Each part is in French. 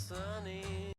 sunny.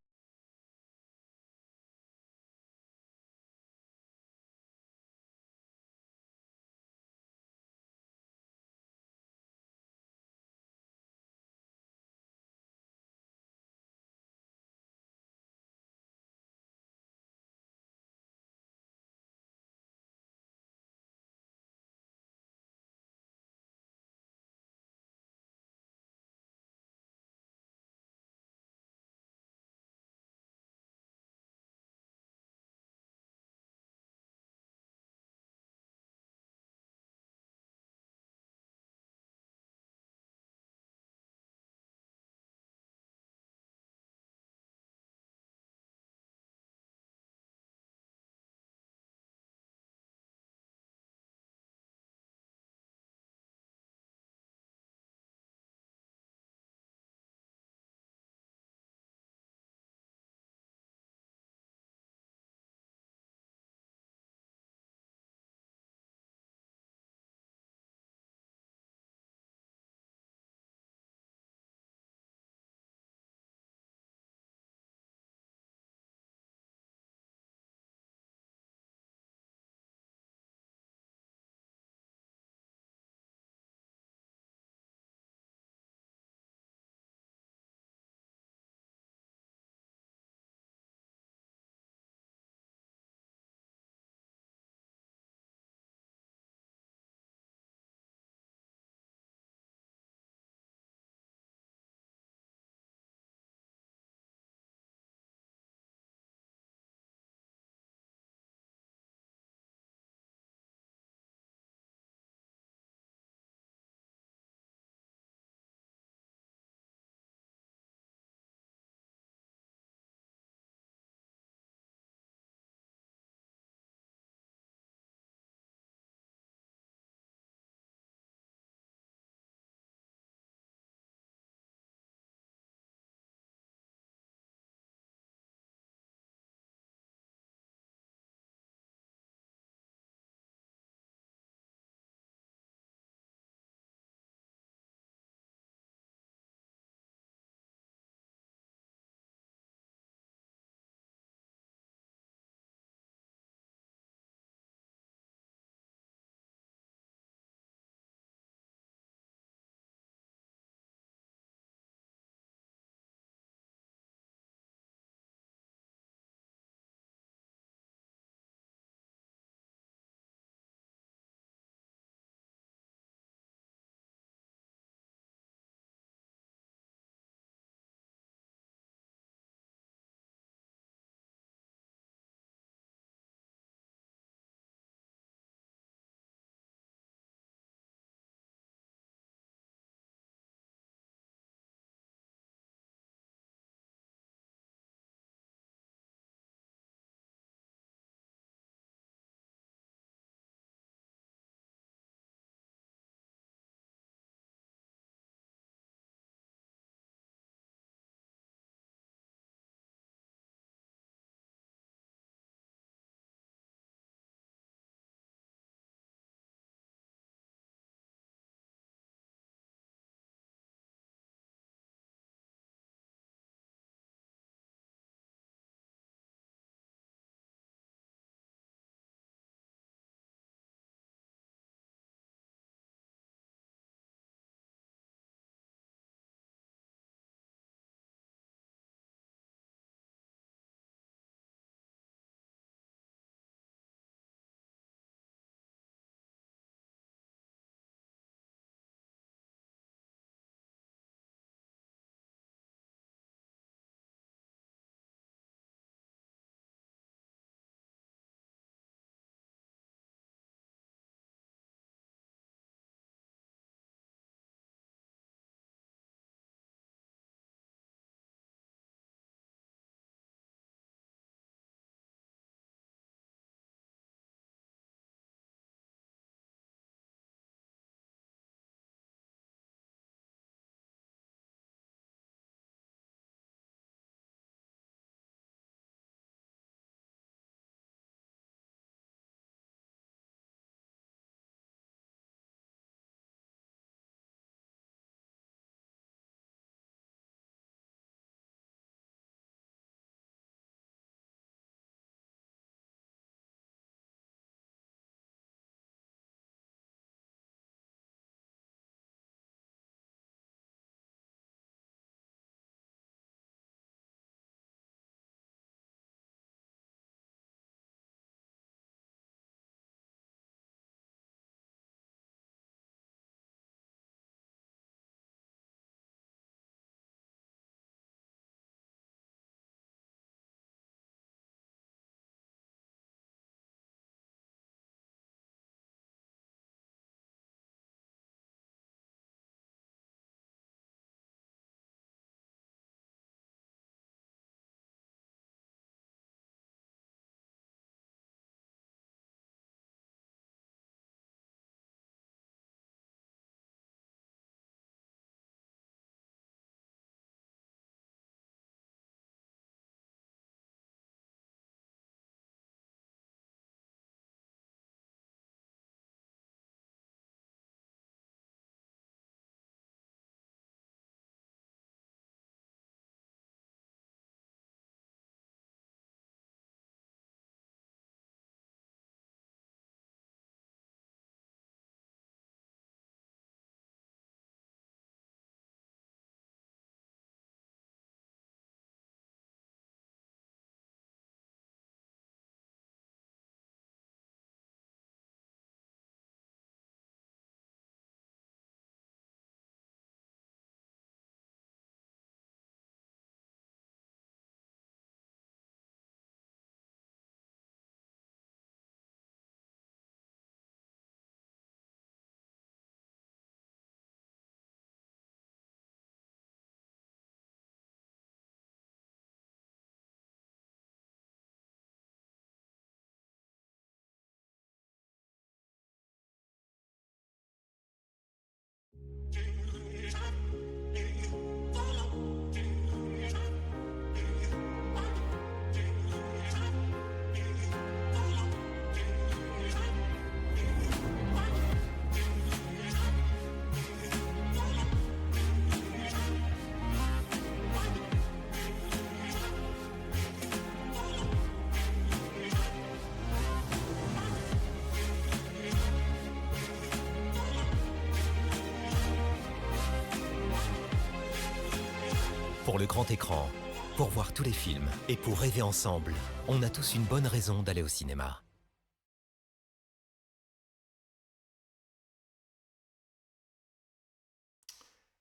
pour le grand écran, pour voir tous les films et pour rêver ensemble, on a tous une bonne raison d'aller au cinéma.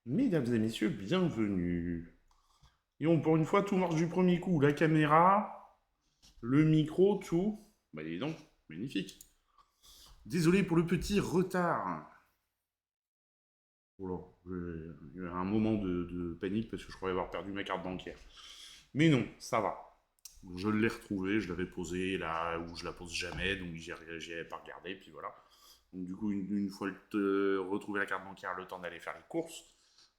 Mesdames et messieurs, bienvenue. Et pour une fois, tout marche du premier coup. La caméra, le micro, tout. Bah dis donc, magnifique. Désolé pour le petit retard. Voilà, il y a eu un moment de panique parce que je croyais avoir perdu ma carte bancaire. Mais non, ça va. Je l'ai retrouvée, je l'avais posée là où je la pose jamais, donc j'y avais pas regardé, puis voilà. Donc du coup, une fois retrouvé la carte bancaire, le temps d'aller faire les courses,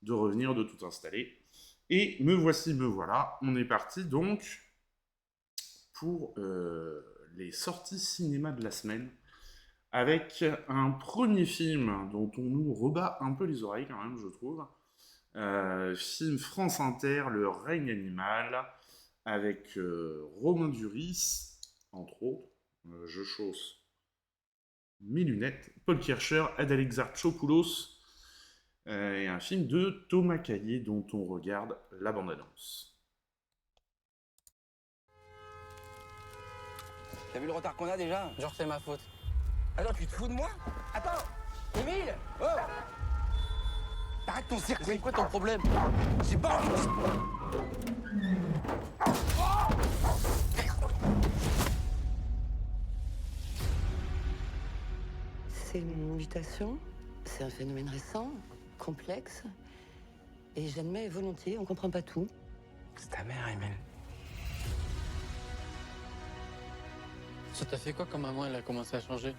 de revenir, de tout installer. Et me voici, me voilà. On est parti donc pour les sorties cinéma de la semaine, avec un premier film dont on nous rebat un peu les oreilles quand même, je trouve. Film France Inter, Le règne animal, avec Romain Duris, entre autres. Je chausse mes lunettes. Paul Kircher, Adalexandropoulos, et un film de Thomas Caillet dont on regarde la bande-annonce. T'as vu le retard qu'on a déjà? Genre c'est ma faute. Attends, tu te fous de moi? Attends! Émile! Oh! Arrête ton cirque! C'est quoi ton problème? C'est pas... C'est une mutation, c'est un phénomène récent, complexe, et j'admets volontiers, on comprend pas tout. C'est ta mère, Émile. Ça t'a fait quoi quand maman elle a commencé à changer?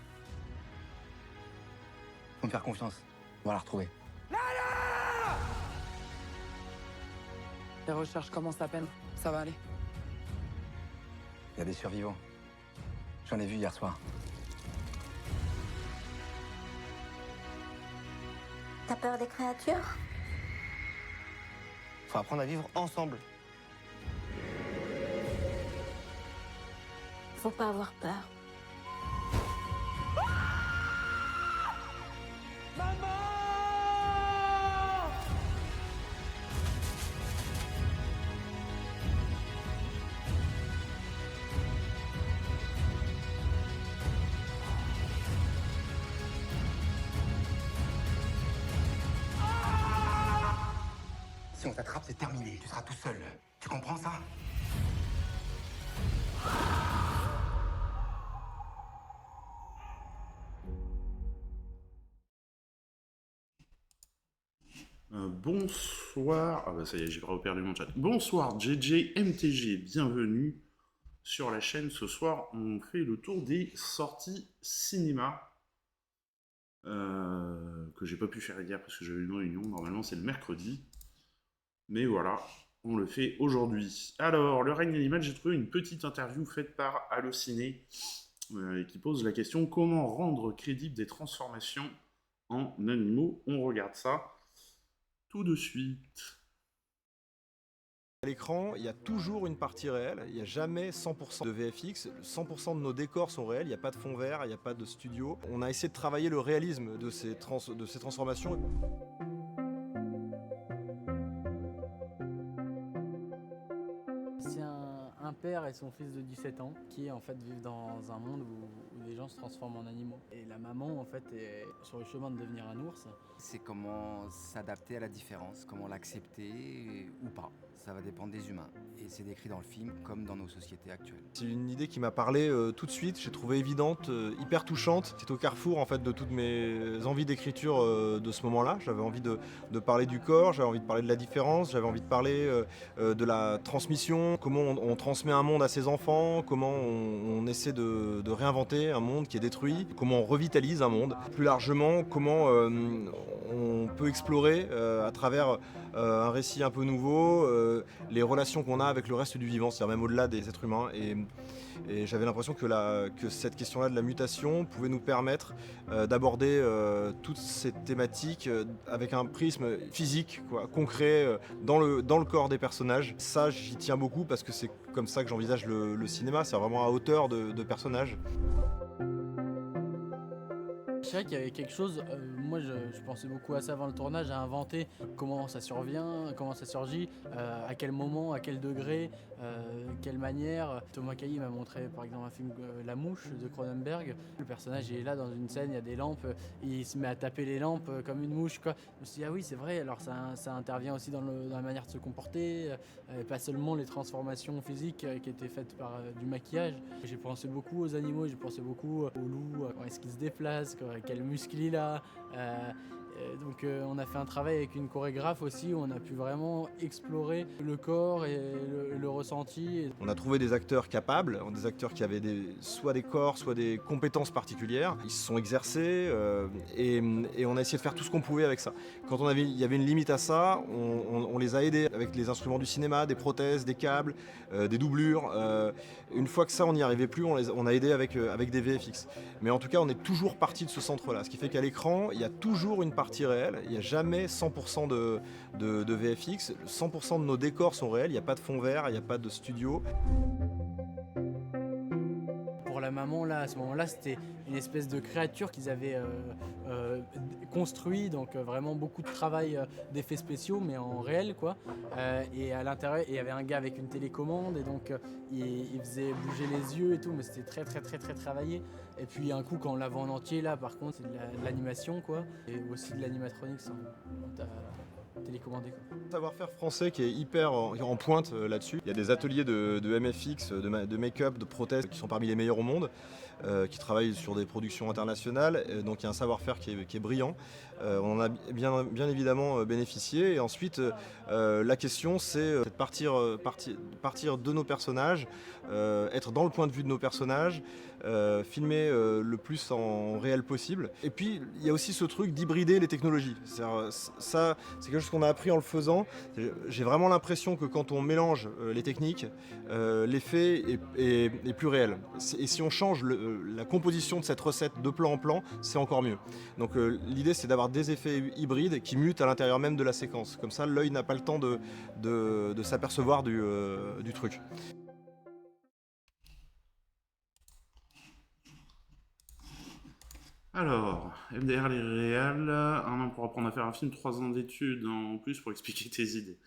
Faut me faire confiance. On va la retrouver. Les recherches commencent à peine. Ça va aller. Il y a des survivants. J'en ai vu hier soir. T'as peur des créatures? Faut apprendre à vivre ensemble. Faut pas avoir peur. Si on t'attrape, c'est terminé. Tu seras tout seul. Tu comprends ça? Bonsoir. Ah bah ça y est, j'ai perdu mon chat. Bonsoir JJ MTG, bienvenue sur la chaîne. Ce soir, on fait le tour des sorties cinéma que j'ai pas pu faire hier parce que j'avais une réunion. Normalement, c'est le mercredi. Mais voilà, on le fait aujourd'hui. Alors, Le règne animal, j'ai trouvé une petite interview faite par Allociné qui pose la question: comment rendre crédibles des transformations en animaux? On regarde ça tout de suite. À l'écran, il y a toujours une partie réelle, il n'y a jamais 100% de VFX, 100% de nos décors sont réels, il n'y a pas de fond vert, il n'y a pas de studio. On a essayé de travailler le réalisme de ces transformations. C'est un père et son fils de 17 ans qui en fait vivent dans un monde où les gens se transforment en animaux. Et la maman en fait est sur le chemin de devenir un ours. C'est comment s'adapter à la différence, comment l'accepter ou pas. Ça va dépendre des humains. Et c'est décrit dans le film comme dans nos sociétés actuelles. C'est une idée qui m'a parlé tout de suite, j'ai trouvé évidente, hyper touchante. C'est au carrefour en fait de toutes mes envies d'écriture de ce moment-là. J'avais envie de parler du corps, j'avais envie de parler de la différence, j'avais envie de parler de la transmission, comment on transmet un monde à ses enfants, comment on essaie de réinventer un monde qui est détruit, comment on revitalise un monde. Plus largement, comment on peut explorer à travers un récit un peu nouveau, les relations qu'on a avec le reste du vivant, c'est-à-dire même au-delà des êtres humains. Et j'avais l'impression que cette question-là de la mutation pouvait nous permettre d'aborder toutes ces thématiques avec un prisme physique, quoi, concret, dans le corps des personnages. Ça, j'y tiens beaucoup parce que c'est comme ça que j'envisage le cinéma, c'est vraiment à hauteur de personnages. Je dirais qu'il y avait quelque chose, moi je pensais beaucoup à ça avant le tournage, à inventer comment ça survient, comment ça surgit, à quel moment, à quel degré, quelle manière. Thomas Caillet m'a montré par exemple un film La Mouche de Cronenberg. Le personnage il est là dans une scène, il y a des lampes, il se met à taper les lampes comme une mouche, quoi. Je me suis dit ah oui c'est vrai, alors ça intervient aussi dans la manière de se comporter, pas seulement les transformations physiques qui étaient faites par du maquillage. J'ai pensé beaucoup aux animaux, j'ai pensé beaucoup au loup, comment est-ce qu'il se déplace, quel muscle il a. Donc on a fait un travail avec une chorégraphe aussi où on a pu vraiment explorer le corps et le ressenti. On a trouvé des acteurs capables, des acteurs qui avaient soit des corps, soit des compétences particulières. Ils se sont exercés et on a essayé de faire tout ce qu'on pouvait avec ça. Quand il y avait une limite à ça, on les a aidés avec les instruments du cinéma, des prothèses, des câbles, des doublures. Une fois que ça, on n'y arrivait plus, on a aidé avec des VFX. Mais en tout cas, on est toujours parti de ce centre-là. Ce qui fait qu'à l'écran, il y a toujours une partie réelle. Il n'y a jamais 100% de VFX. 100% de nos décors sont réels. Il n'y a pas de fond vert, il n'y a pas de studio. Pour la maman, là, à ce moment-là, c'était une espèce de créature qu'ils avaient construit, donc vraiment beaucoup de travail d'effets spéciaux, mais en réel, quoi. Et à l'intérieur, il y avait un gars avec une télécommande, et donc il faisait bouger les yeux et tout, mais c'était très, très, très, très travaillé. Et puis un coup, quand on l'a vu en entier, là, par contre, c'est de l'animation, quoi, et aussi de l'animatronique sans télécommandé, quoi. Un savoir-faire français qui est hyper en pointe là-dessus. Il y a des ateliers de MFX, de make-up, de prothèses qui sont parmi les meilleurs au monde, qui travaillent sur des productions internationales. Donc il y a un savoir-faire qui est brillant. On en a bien évidemment bénéficié. Et ensuite, la question, c'est de partir de nos personnages, être dans le point de vue de nos personnages, filmer le plus en réel possible. Et puis, il y a aussi ce truc d'hybrider les technologies. Ça, c'est quelque chose qu'on a appris en le faisant. J'ai vraiment l'impression que quand on mélange les techniques, l'effet est plus réel. Et si on change la composition de cette recette de plan en plan, c'est encore mieux. Donc l'idée, c'est d'avoir des effets hybrides qui mutent à l'intérieur même de la séquence. Comme ça, l'œil n'a pas le temps de s'apercevoir du truc. Alors, MDR les réals, 1 an pour apprendre à faire un film, 3 ans d'études en plus pour expliquer tes idées.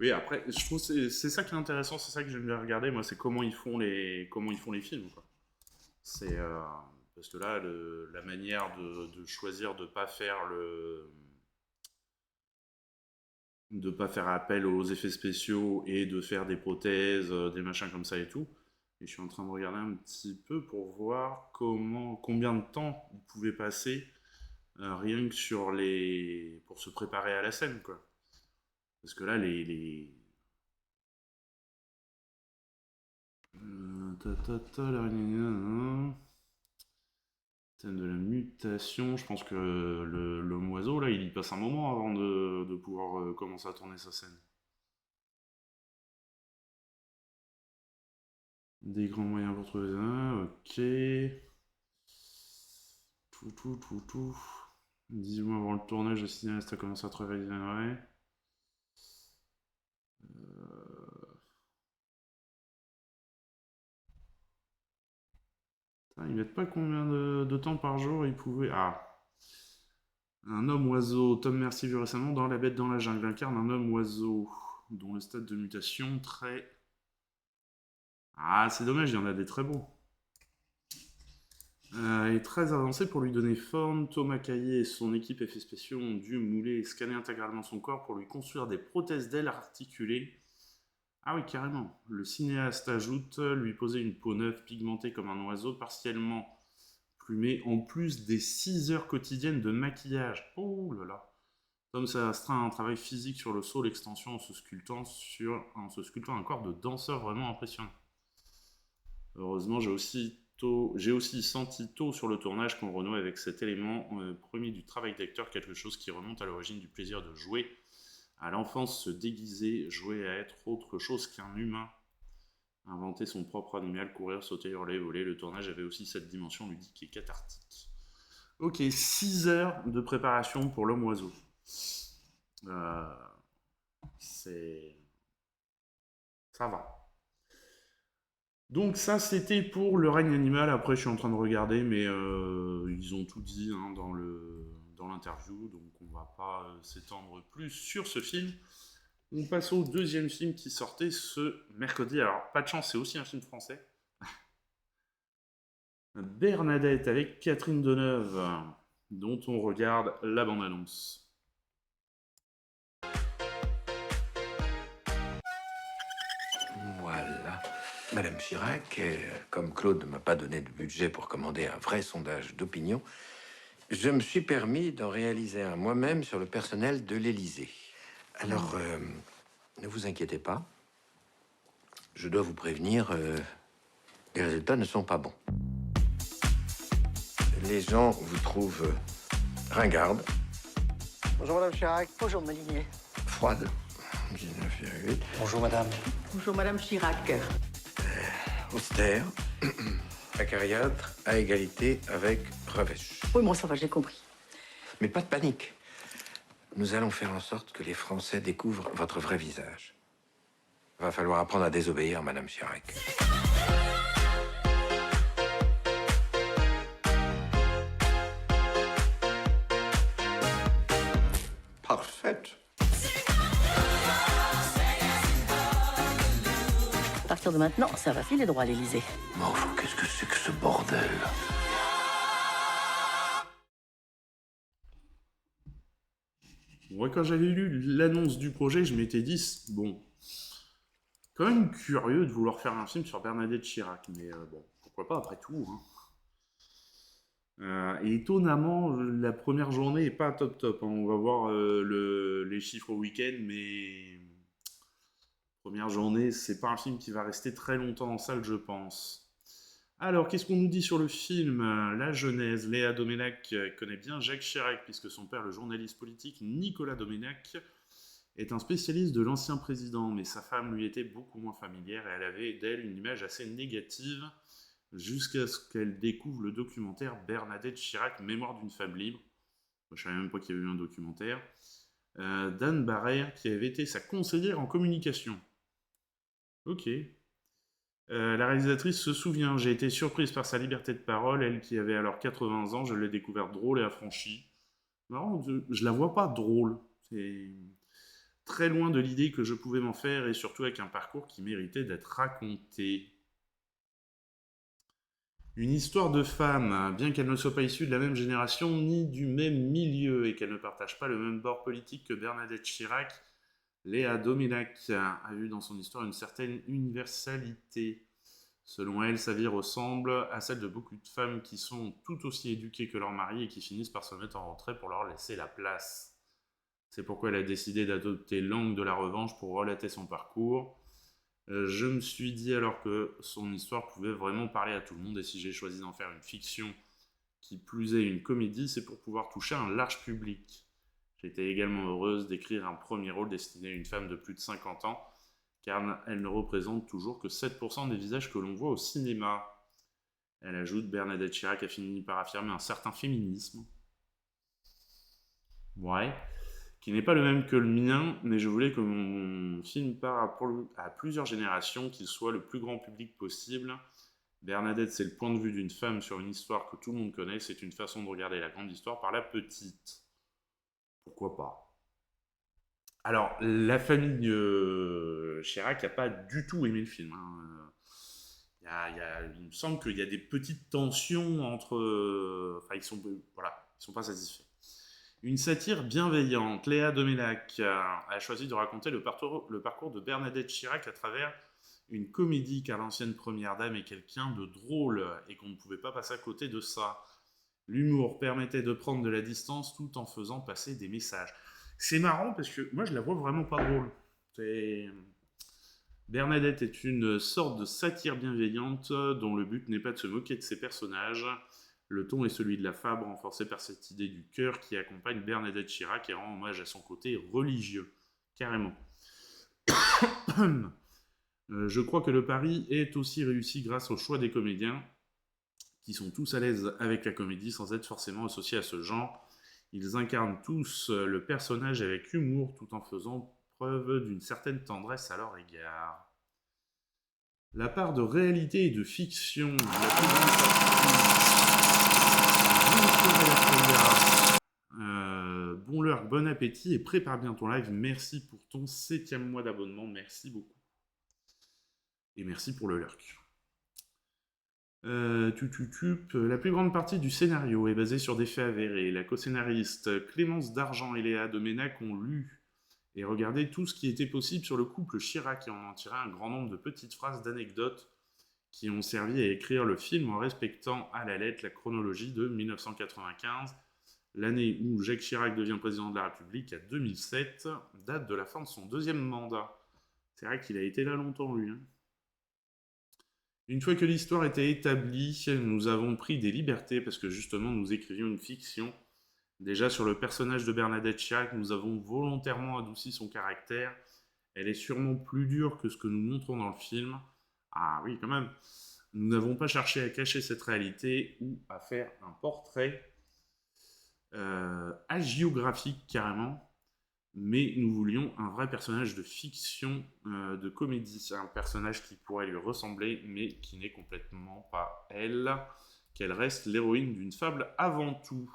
Oui, après, je trouve que c'est ça qui est intéressant, c'est ça que j'aime bien regarder, moi, c'est comment ils font les films, quoi. C'est parce que là, la manière de choisir de pas faire de pas faire appel aux effets spéciaux et de faire des prothèses, des machins comme ça et tout. Et je suis en train de regarder un petit peu pour voir combien de temps vous pouvez passer rien que pour se préparer à la scène, quoi. Parce que là, thème de la mutation, je pense que l'homme oiseau, là, il y passe un moment avant de pouvoir commencer à tourner sa scène. Des grands moyens pour trouver ça, ok. Tout. 10 mois avant le tournage, le cinéaste a commencé à travailler. Ouais. Ils mettent pas combien de temps par jour ils pouvaient. Ah. Un homme oiseau. Tom Mercy vu récemment dans La Bête dans la jungle incarne un homme oiseau dont le stade de mutation très. Ah, c'est dommage, il y en a des très beaux. Est très avancé pour lui donner forme. Thomas Caillet et son équipe effets spéciaux ont dû mouler et scanner intégralement son corps pour lui construire des prothèses d'ailes articulées. Ah oui, carrément. Le cinéaste ajoute lui poser une peau neuve pigmentée comme un oiseau partiellement plumé, en plus des 6 heures quotidiennes de maquillage. Oh là là. Tom s'est astreint à un travail physique sur le saut, l'extension en se sculptant un corps de danseur vraiment impressionnant. Heureusement, j'ai aussi senti tôt sur le tournage qu'on renouait avec cet élément premier du travail d'acteur, quelque chose qui remonte à l'origine du plaisir de jouer. À l'enfance, se déguiser, jouer à être autre chose qu'un humain. Inventer son propre animal, courir, sauter, hurler, voler. Le tournage avait aussi cette dimension ludique et cathartique. Ok, 6 heures de préparation pour l'homme oiseau. Ça va. Donc ça, c'était pour Le règne animal. Après, je suis en train de regarder, mais ils ont tout dit hein, dans l'interview, donc on va pas s'étendre plus sur ce film. On passe au deuxième film qui sortait ce mercredi. Alors, pas de chance, c'est aussi un film français. Bernadette avec Catherine Deneuve, dont on regarde la bande-annonce. Voilà. Madame Chirac, comme Claude ne m'a pas donné de budget pour commander un vrai sondage d'opinion, je me suis permis d'en réaliser un moi-même sur le personnel de l'Élysée. Alors, ne vous inquiétez pas. Je dois vous prévenir, les résultats ne sont pas bons. Les gens vous trouvent ringarde. Bonjour Madame Chirac. Bonjour Molinier. Froide. 19,8. Bonjour Madame. Bonjour Madame Chirac. Austère. Acariâtre, à égalité avec Revêche. Oui, moi ça va, j'ai compris. Mais pas de panique. Nous allons faire en sorte que les Français découvrent votre vrai visage. Va falloir apprendre à désobéir, Madame Chirac. Parfaite. À partir de maintenant, ça va filer droit à l'Élysée. Mais enfin, qu'est-ce que c'est que ce bordel? Ouais, quand j'avais lu l'annonce du projet, je m'étais dit, bon, quand même curieux de vouloir faire un film sur Bernadette Chirac, mais bon, pourquoi pas après tout, hein. Et étonnamment, la première journée est pas top top, hein. On va voir les chiffres au week-end, mais première journée, c'est pas un film qui va rester très longtemps en salle, je pense. Alors, qu'est-ce qu'on nous dit sur le film? La genèse. Léa Doménac connaît bien Jacques Chirac, puisque son père, le journaliste politique Nicolas Doménac, est un spécialiste de l'ancien président, mais sa femme lui était beaucoup moins familière et elle avait d'elle une image assez négative, jusqu'à ce qu'elle découvre le documentaire Bernadette Chirac, Mémoire d'une femme libre. Moi, je ne savais même pas qu'il y avait eu un documentaire. d'Anne Barrère, qui avait été sa conseillère en communication. Ok. La réalisatrice se souvient, j'ai été surprise par sa liberté de parole, elle qui avait alors 80 ans, je l'ai découverte drôle et affranchie. Marrant, je la vois pas drôle. C'est très loin de l'idée que je pouvais m'en faire, et surtout avec un parcours qui méritait d'être raconté. Une histoire de femme, bien qu'elle ne soit pas issue de la même génération ni du même milieu, et qu'elle ne partage pas le même bord politique que Bernadette Chirac, Léa Doménac a vu dans son histoire une certaine universalité. Selon elle, sa vie ressemble à celle de beaucoup de femmes qui sont tout aussi éduquées que leurs maris et qui finissent par se mettre en retrait pour leur laisser la place. C'est pourquoi elle a décidé d'adopter l'angle de la revanche pour relater son parcours. Je me suis dit alors que son histoire pouvait vraiment parler à tout le monde, et si j'ai choisi d'en faire une fiction, qui plus est une comédie, c'est pour pouvoir toucher un large public. J'étais également heureuse d'écrire un premier rôle destiné à une femme de plus de 50 ans, car elle ne représente toujours que 7% des visages que l'on voit au cinéma. Elle ajoute, Bernadette Chirac a fini par affirmer un certain féminisme. Ouais, qui n'est pas le même que le mien, mais je voulais que mon film parle à plusieurs générations, qu'il soit le plus grand public possible. Bernadette, c'est le point de vue d'une femme sur une histoire que tout le monde connaît, c'est une façon de regarder la grande histoire par la petite. Pourquoi pas? Alors, la famille Chirac n'a pas du tout aimé le film. Il me semble qu'il y a des petites tensions entre... Enfin, ils sont pas satisfaits. Une satire bienveillante. Léa Doménac a choisi de raconter le parcours de Bernadette Chirac à travers une comédie, car l'ancienne première dame est quelqu'un de drôle et qu'on ne pouvait pas passer à côté de ça. L'humour permettait de prendre de la distance tout en faisant passer des messages. C'est marrant parce que moi je la vois vraiment pas drôle. Bernadette est une sorte de satire bienveillante dont le but n'est pas de se moquer de ses personnages. Le ton est celui de la fable, renforcé par cette idée du cœur qui accompagne Bernadette Chirac et rend hommage à son côté religieux. Carrément. Je crois que le pari est aussi réussi grâce au choix des comédiens, qui sont tous à l'aise avec la comédie sans être forcément associés à ce genre. Ils incarnent tous le personnage avec humour tout en faisant preuve d'une certaine tendresse à leur égard. La part de réalité et de fiction de la comédie bon lurk, bon appétit et prépare bien ton live. Merci pour ton 7e mois d'abonnement. Merci beaucoup. Et merci pour le lurk. La plus grande partie du scénario est basée sur des faits avérés. La co-scénariste Clémence Dargent et Léa Doménac ont lu et regardé tout ce qui était possible sur le couple Chirac et en tiré un grand nombre de petites phrases d'anecdotes qui ont servi à écrire le film en respectant à la lettre la chronologie de 1995, l'année où Jacques Chirac devient président de la République, à 2007, date de la fin de son 2e mandat. C'est vrai qu'il a été là longtemps, lui. Une fois que l'histoire était établie, nous avons pris des libertés parce que justement nous écrivions une fiction. Déjà sur le personnage de Bernadette Chirac, nous avons volontairement adouci son caractère. Elle est sûrement plus dure que ce que nous montrons dans le film. Ah oui, quand même. Nous n'avons pas cherché à cacher cette réalité ou à faire un portrait hagiographique carrément. Mais nous voulions un vrai personnage de fiction, de comédie. Un personnage qui pourrait lui ressembler, mais qui n'est complètement pas elle. Qu'elle reste l'héroïne d'une fable avant tout.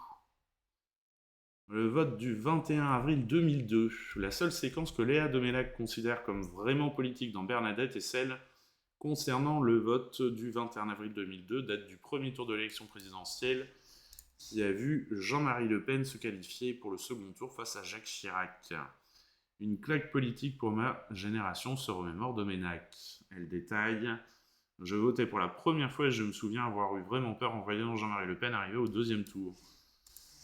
Le vote du 21 avril 2002. La seule séquence que Léa Doménac considère comme vraiment politique dans Bernadette est celle concernant le vote du 21 avril 2002, date du premier tour de l'élection présidentielle, qui a vu Jean-Marie Le Pen se qualifier pour le second tour face à Jacques Chirac. Une claque politique pour ma génération, se remémore Doménac. Elle détaille « Je votais pour la première fois et je me souviens avoir eu vraiment peur en voyant Jean-Marie Le Pen arriver au 2e tour. »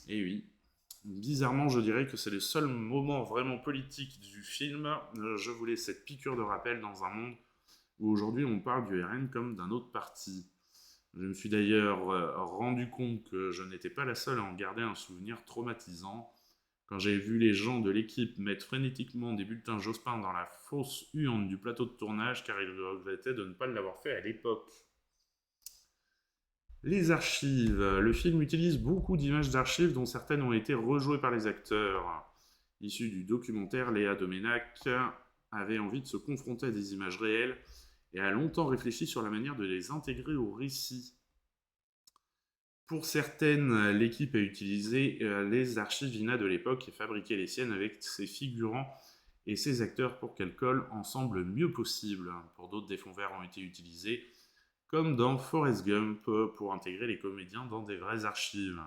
Et oui, bizarrement, je dirais que c'est le seul moment vraiment politique du film. Je voulais cette piqûre de rappel dans un monde où aujourd'hui on parle du RN comme d'un autre parti. Je me suis d'ailleurs rendu compte que je n'étais pas la seule à en garder un souvenir traumatisant quand j'ai vu les gens de l'équipe mettre frénétiquement des bulletins Jospin dans la fosse huante du plateau de tournage car ils regrettaient de ne pas l'avoir fait à l'époque. Les archives. Le film utilise beaucoup d'images d'archives dont certaines ont été rejouées par les acteurs. Issu du documentaire, Léa Doménac avait envie de se confronter à des images réelles et a longtemps réfléchi sur la manière de les intégrer au récit. Pour certaines, l'équipe a utilisé les archives INA de l'époque et fabriqué les siennes avec ses figurants et ses acteurs pour qu'elles collent ensemble le mieux possible. Pour d'autres, des fonds verts ont été utilisés, comme dans Forrest Gump, pour intégrer les comédiens dans des vraies archives.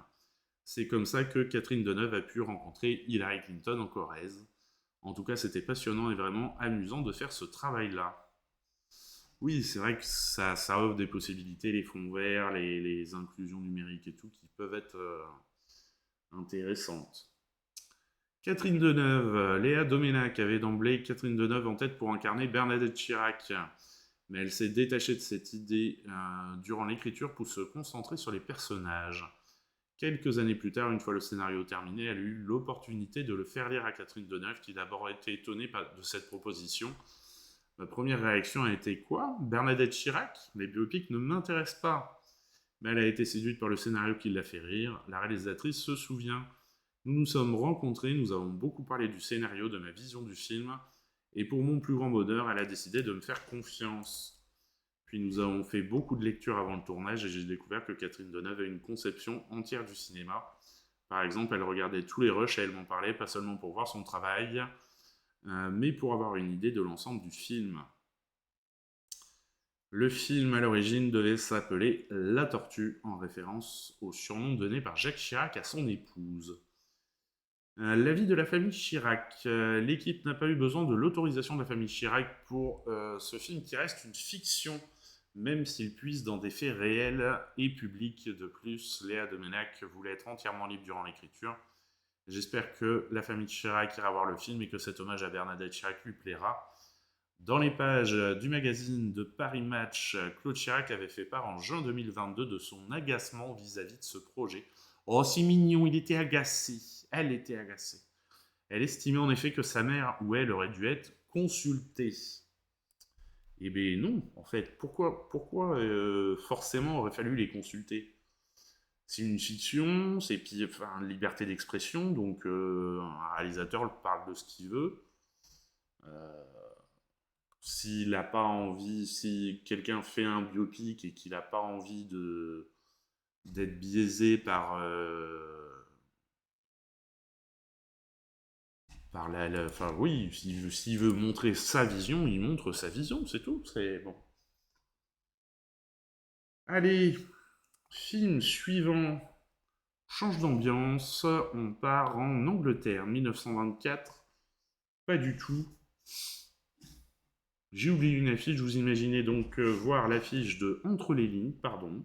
C'est comme ça que Catherine Deneuve a pu rencontrer Hillary Clinton en Corrèze. En tout cas, c'était passionnant et vraiment amusant de faire ce travail-là. Oui, c'est vrai que ça offre des possibilités, les fonds verts, les inclusions numériques et tout, qui peuvent être intéressantes. Catherine Deneuve. Léa Doménac avait d'emblée Catherine Deneuve en tête pour incarner Bernadette Chirac. Mais elle s'est détachée de cette idée durant l'écriture pour se concentrer sur les personnages. Quelques années plus tard, une fois le scénario terminé, elle a eu l'opportunité de le faire lire à Catherine Deneuve, qui d'abord a été étonnée de cette proposition. Ma première réaction a été « Quoi ? Bernadette Chirac ? Les biopics ne m'intéressent pas !» Mais elle a été séduite par le scénario qui l'a fait rire. La réalisatrice se souvient. Nous nous sommes rencontrés, nous avons beaucoup parlé du scénario, de ma vision du film, et pour mon plus grand bonheur, elle a décidé de me faire confiance. Puis nous avons fait beaucoup de lectures avant le tournage et j'ai découvert que Catherine Deneuve a une conception entière du cinéma. Par exemple, elle regardait tous les rushs et elle m'en parlait, pas seulement pour voir son travail, mais pour avoir une idée de l'ensemble du film. Le film, à l'origine, devait s'appeler La Tortue, en référence au surnom donné par Jacques Chirac à son épouse. L'avis de la famille Chirac. L'équipe n'a pas eu besoin de l'autorisation de la famille Chirac pour ce film qui reste une fiction, même s'il puise dans des faits réels et publics. De plus, Léa Doménac voulait être entièrement libre durant l'écriture. J'espère que la famille Chirac ira voir le film et que cet hommage à Bernadette Chirac lui plaira. Dans les pages du magazine de Paris Match, Claude Chirac avait fait part en juin 2022 de son agacement vis-à-vis de ce projet. Oh, c'est mignon, il était agacé. Elle était agacée. Elle estimait en effet que sa mère ou elle aurait dû être consultée. Eh bien non, en fait. Pourquoi forcément aurait fallu les consulter ? C'est une fiction, c'est liberté d'expression, donc un réalisateur parle de ce qu'il veut. S'il n'a pas envie, si quelqu'un fait un biopic et qu'il n'a pas envie d'être biaisé par Par enfin oui, s'il veut montrer sa vision, il montre sa vision, c'est tout, c'est bon. Allez, film suivant, change d'ambiance, on part en Angleterre, 1924, pas du tout. J'ai oublié une affiche, vous imaginez donc voir l'affiche de Entre les lignes, pardon.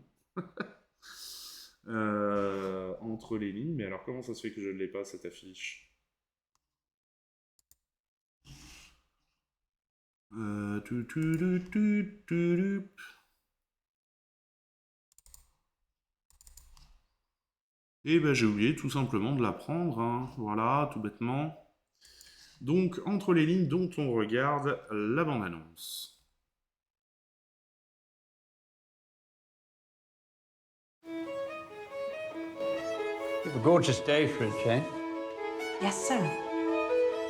Entre les lignes, mais alors comment ça se fait que je ne l'ai pas cette affiche? Et ben j'ai oublié tout simplement de la prendre, hein. Voilà, tout bêtement. Donc, entre les lignes dont on regarde la bande-annonce. You have a gorgeous day for a change. Yes, sir.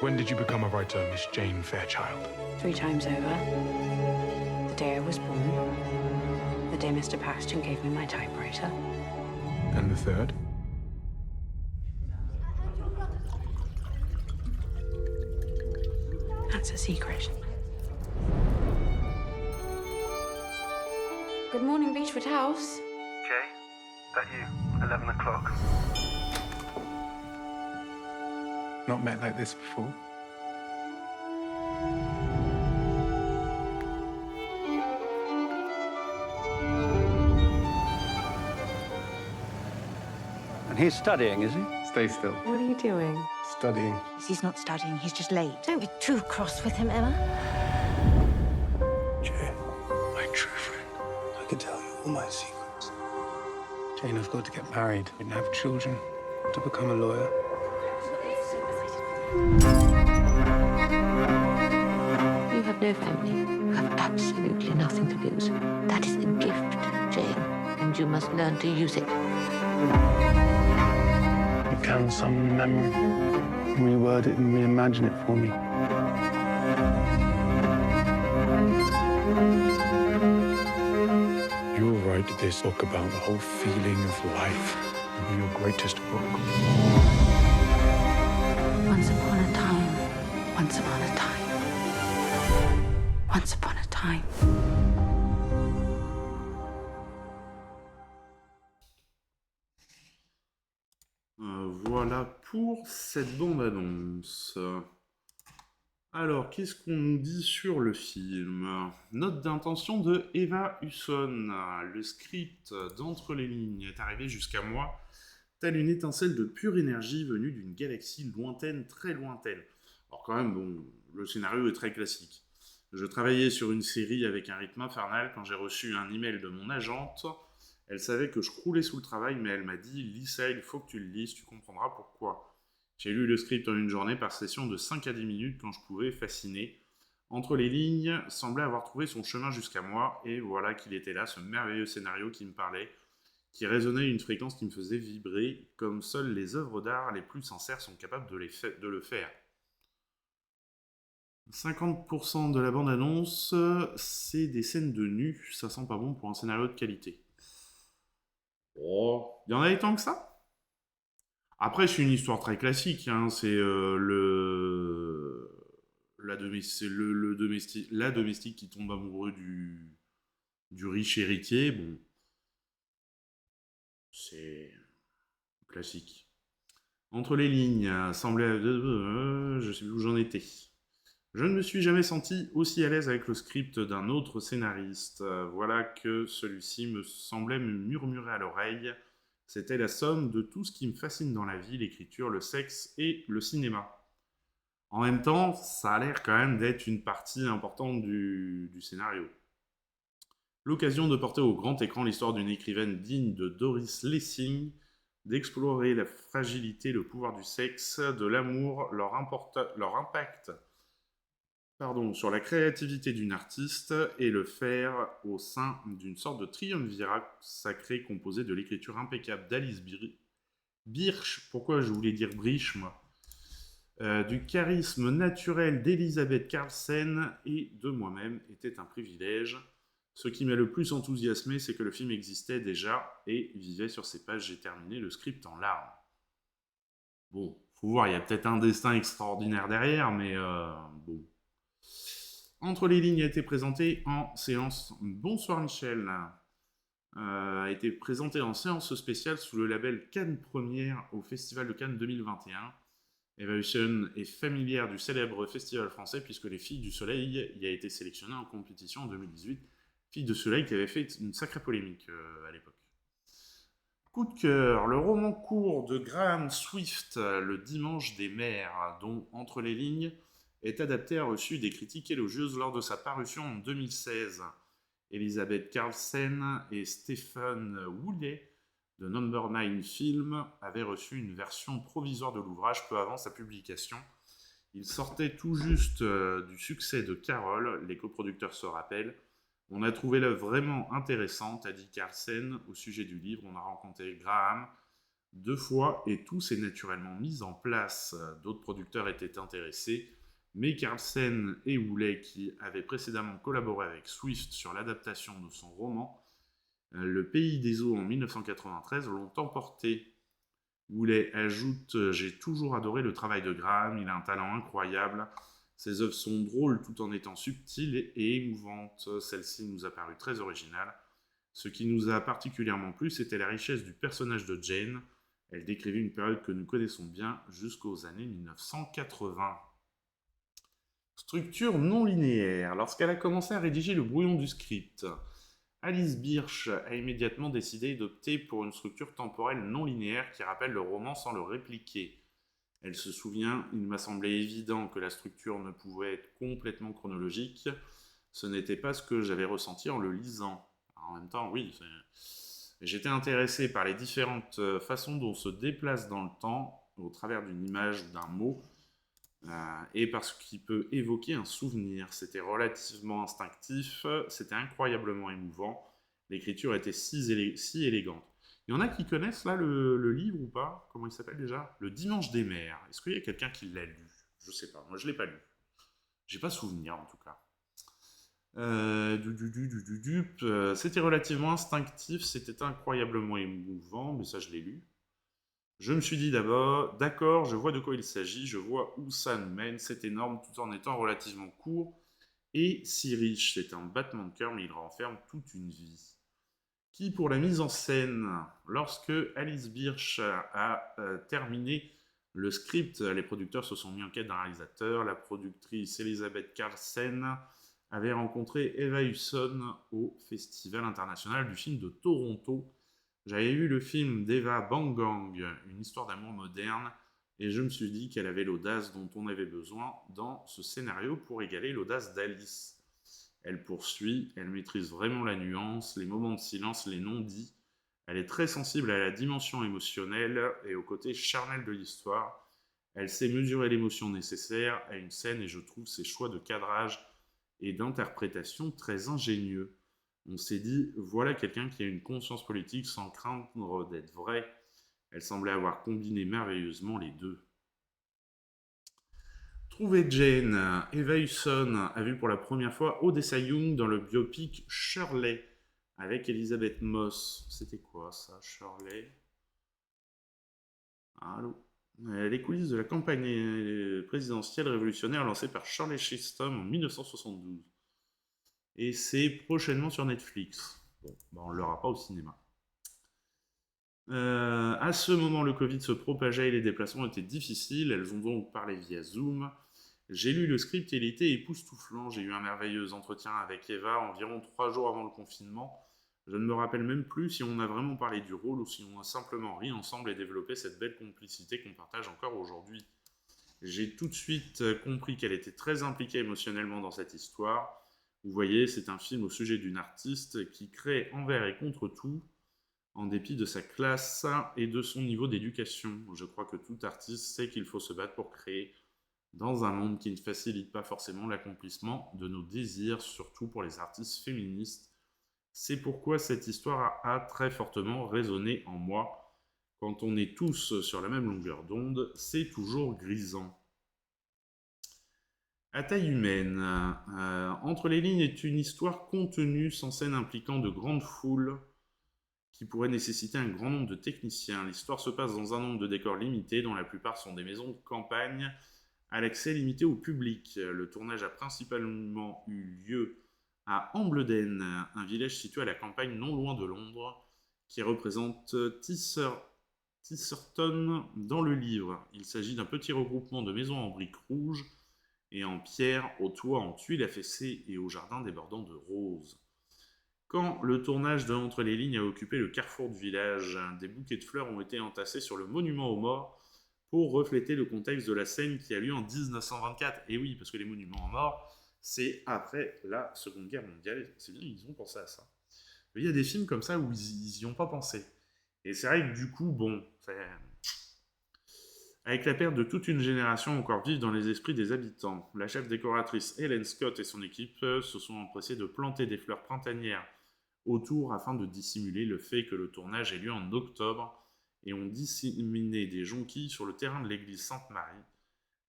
When did you become a writer, Miss Jane Fairchild? 3 times over. The day I was born. The day Mr. Paxton gave me my typewriter. And the third? That's a secret. Good morning, Beechwood House. Jay, that you? 11 o'clock. Not met like this before? And he's studying, is he? Stay still. What are you doing? Studying. He's not studying, he's just late. Don't be too cross with him, Emma. Jay, my true friend. I can tell you all my secrets. Jane, I've got to get married and have children, to become a lawyer. You have no family. You have absolutely nothing to lose. That is a gift, Jane, and you must learn to use it. You can summon memory. Reword it and reimagine it for me. You'll write this book about the whole feeling of life. It'll be your greatest book. Once upon a time. Once upon a time. Once upon a time. Voilà pour cette bande-annonce. Alors, qu'est-ce qu'on nous dit sur le film? Note d'intention de Eva Husson. Le script d'Entre les lignes est arrivé jusqu'à moi, telle une étincelle de pure énergie venue d'une galaxie lointaine, très lointaine. Alors quand même, bon, le scénario est très classique. Je travaillais sur une série avec un rythme infernal quand j'ai reçu un email de mon agente. Elle savait que je croulais sous le travail, mais elle m'a dit « Lis ça, il faut que tu le lises, tu comprendras pourquoi ». J'ai lu le script en une journée par session de 5 à 10 minutes quand je pouvais, fasciné. Entre les lignes, semblait avoir trouvé son chemin jusqu'à moi, et voilà qu'il était là, ce merveilleux scénario qui me parlait, qui résonnait à une fréquence qui me faisait vibrer, comme seules les œuvres d'art les plus sincères sont capables de le faire. 50% de la bande-annonce, c'est des scènes de nu, ça sent pas bon pour un scénario de qualité. Oh, il y en avait tant que ça? Après, c'est une histoire très classique, hein, c'est la domestique qui tombe amoureux du riche héritier, bon, c'est classique. Entre les lignes, semblait... je sais plus où j'en étais. Je ne me suis jamais senti aussi à l'aise avec le script d'un autre scénariste. Voilà que celui-ci me semblait me murmurer à l'oreille. C'était la somme de tout ce qui me fascine dans la vie, l'écriture, le sexe et le cinéma. En même temps, ça a l'air quand même d'être une partie importante du scénario. L'occasion de porter au grand écran l'histoire d'une écrivaine digne de Doris Lessing, d'explorer la fragilité, le pouvoir du sexe, de l'amour, leur impact sur la créativité d'une artiste et le faire au sein d'une sorte de triumvirat sacré composé de l'écriture impeccable d'Alice Birch, pourquoi je voulais dire Briche, moi, du charisme naturel d'Elisabeth Carlsen et de moi-même était un privilège. Ce qui m'a le plus enthousiasmé, c'est que le film existait déjà et vivait sur ses pages. J'ai terminé le script en larmes. Bon, Faut voir, il y a peut-être un destin extraordinaire derrière, mais bon. Entre les lignes a été présenté en séance. Bonsoir Michel. A été présenté en séance spéciale sous le label Cannes Première au Festival de Cannes 2021. Evaluation est familière du célèbre festival français puisque les Filles du Soleil y a été sélectionnées en compétition en 2018. Filles du Soleil qui avait fait une sacrée polémique à l'époque. Coup de cœur, le roman court de Graham Swift, Le Dimanche des Mers, dont Entre les lignes est adapté, a reçu des critiques élogieuses lors de sa parution en 2016. Elisabeth Carlsen et Stephen Woolley de Number 9 Film avaient reçu une version provisoire de l'ouvrage peu avant sa publication. Il sortait tout juste du succès de Carole, les coproducteurs se rappellent. On a trouvé l'œuvre vraiment intéressante, a dit Carlsen au sujet du livre. On a rencontré Graham 2 fois et tout s'est naturellement mis en place. D'autres producteurs étaient intéressés, mais Carlsen et Woolley, qui avaient précédemment collaboré avec Swift sur l'adaptation de son roman Le Pays des eaux en 1993, l'ont emporté. Woolley ajoute « J'ai toujours adoré le travail de Graham, il a un talent incroyable. Ses œuvres sont drôles tout en étant subtiles et émouvantes. Celle-ci nous a paru très originale. Ce qui nous a particulièrement plu, c'était la richesse du personnage de Jane. Elle décrivait une période que nous connaissons bien jusqu'aux années 1980. » Structure non linéaire. Lorsqu'elle a commencé à rédiger le brouillon du script, Alice Birch a immédiatement décidé d'opter pour une structure temporelle non linéaire qui rappelle le roman sans le répliquer. Elle se souvient, il m'a semblé évident que la structure ne pouvait être complètement chronologique. Ce n'était pas ce que j'avais ressenti en le lisant. En même temps, oui, j'étais intéressé par les différentes façons dont on se déplace dans le temps au travers d'une image ou d'un mot et par ce qui peut évoquer un souvenir. C'était relativement instinctif, c'était incroyablement émouvant. L'écriture était si élégante. Il y en a qui connaissent là le livre ou pas? Comment il s'appelle déjà? Le Dimanche des Mers. Est-ce qu'il y a quelqu'un qui l'a lu? Je sais pas, moi je l'ai pas lu. J'ai pas souvenir en tout cas. C'était relativement instinctif, c'était incroyablement émouvant, mais ça je l'ai lu. Je me suis dit d'abord, d'accord, je vois de quoi il s'agit, je vois où ça nous mène, c'est énorme tout en étant relativement court et si riche. C'est un battement de cœur, mais il renferme toute une vie. Qui pour la mise en scène, lorsque Alice Birch a terminé le script, les producteurs se sont mis en quête d'un réalisateur. La productrice Elisabeth Carlsen avait rencontré Eva Hewson au Festival international du film de Toronto. J'avais vu le film d'Eva Bang Gang, une histoire d'amour moderne, et je me suis dit qu'elle avait l'audace dont on avait besoin dans ce scénario pour égaler l'audace d'Alice. Elle poursuit, elle maîtrise vraiment la nuance, les moments de silence, les non-dits. Elle est très sensible à la dimension émotionnelle et au côté charnel de l'histoire. Elle sait mesurer l'émotion nécessaire à une scène et je trouve ses choix de cadrage et d'interprétation très ingénieux. On s'est dit, voilà quelqu'un qui a une conscience politique sans craindre d'être vrai. Elle semblait avoir combiné merveilleusement les deux. Trouver Jane. Eva Hewson a vu pour la première fois Odessa Young dans le biopic Shirley avec Elisabeth Moss. C'était quoi ça, Shirley? Allô? Les coulisses de la campagne présidentielle révolutionnaire lancée par Shirley Chisholm en 1972. Et c'est prochainement sur Netflix. Bon, on ne l'aura pas au cinéma. À ce moment, le Covid se propageait et les déplacements étaient difficiles. Elles ont donc parlé via Zoom. J'ai lu le script et il était époustouflant. J'ai eu un merveilleux entretien avec Eva environ 3 jours avant le confinement. Je ne me rappelle même plus si on a vraiment parlé du rôle ou si on a simplement ri ensemble et développé cette belle complicité qu'on partage encore aujourd'hui. J'ai tout de suite compris qu'elle était très impliquée émotionnellement dans cette histoire. Vous voyez, c'est un film au sujet d'une artiste qui crée envers et contre tout, en dépit de sa classe et de son niveau d'éducation. Je crois que tout artiste sait qu'il faut se battre pour créer dans un monde qui ne facilite pas forcément l'accomplissement de nos désirs, surtout pour les artistes féministes. C'est pourquoi cette histoire a très fortement résonné en moi. Quand on est tous sur la même longueur d'onde, c'est toujours grisant. À taille humaine, Entre les lignes est une histoire contenue sans scène impliquant de grandes foules. qui pourrait nécessiter un grand nombre de techniciens. L'histoire se passe dans un nombre de décors limité, dont la plupart sont des maisons de campagne, à l'accès limité au public. Le tournage a principalement eu lieu à Hambledon, un village situé à la campagne non loin de Londres, qui représente Tisserton dans le livre. Il s'agit d'un petit regroupement de maisons en briques rouges et en pierre, au toit en tuiles affaissées et au jardin débordant de roses. Quand le tournage de Entre les lignes a occupé le carrefour du village, des bouquets de fleurs ont été entassés sur le monument aux morts pour refléter le contexte de la scène qui a lieu en 1924. Et oui, parce que les monuments aux morts, c'est après la Seconde Guerre mondiale. C'est bien, ils ont pensé à ça. Il y a des films comme ça où ils n'y ont pas pensé. Et c'est vrai que du coup, bon, avec la perte de toute une génération encore vive dans les esprits des habitants, la chef décoratrice Helen Scott et son équipe se sont empressés de planter des fleurs printanières autour afin de dissimuler le fait que le tournage ait lieu en octobre et ont disséminé des jonquilles sur le terrain de l'église Sainte-Marie,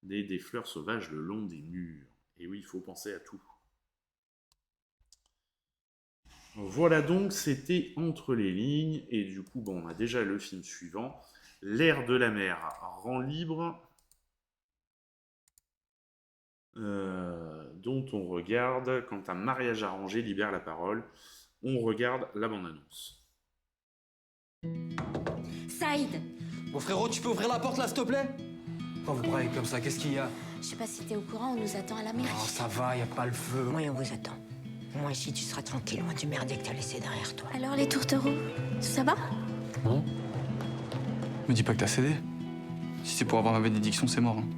des fleurs sauvages le long des murs. Et oui, il faut penser à tout. Voilà donc, c'était Entre les lignes, et du coup, bon, on a déjà le film suivant, L'air de la mer rend libre, dont on regarde quand un mariage arrangé libère la parole. On regarde la bande-annonce. Saïd! Bon frérot, tu peux ouvrir la porte là, s'il te plaît? Quand vous braillez comme ça, qu'est-ce qu'il y a? Je sais pas si t'es au courant, on nous attend à la mairie. Oh, ça va, y a pas le feu. Oui, on vous attend. Moi, ici, tu seras tranquille, loin du merdier que t'as laissé derrière toi. Alors les tourtereaux, ça va? Non. Me dis pas que t'as cédé. Si c'est pour avoir ma bénédiction, c'est mort. Hein.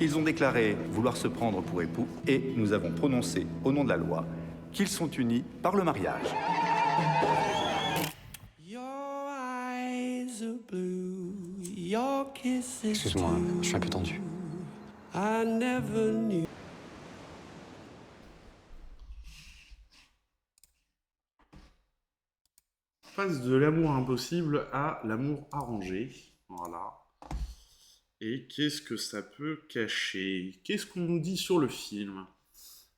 Ils ont déclaré vouloir se prendre pour époux et nous avons prononcé, au nom de la loi, qu'ils sont unis par le mariage. Excuse-moi, je suis un peu tendu. On passe de l'amour impossible à l'amour arrangé. Voilà. Et qu'est-ce que ça peut cacher? Qu'est-ce qu'on nous dit sur le film?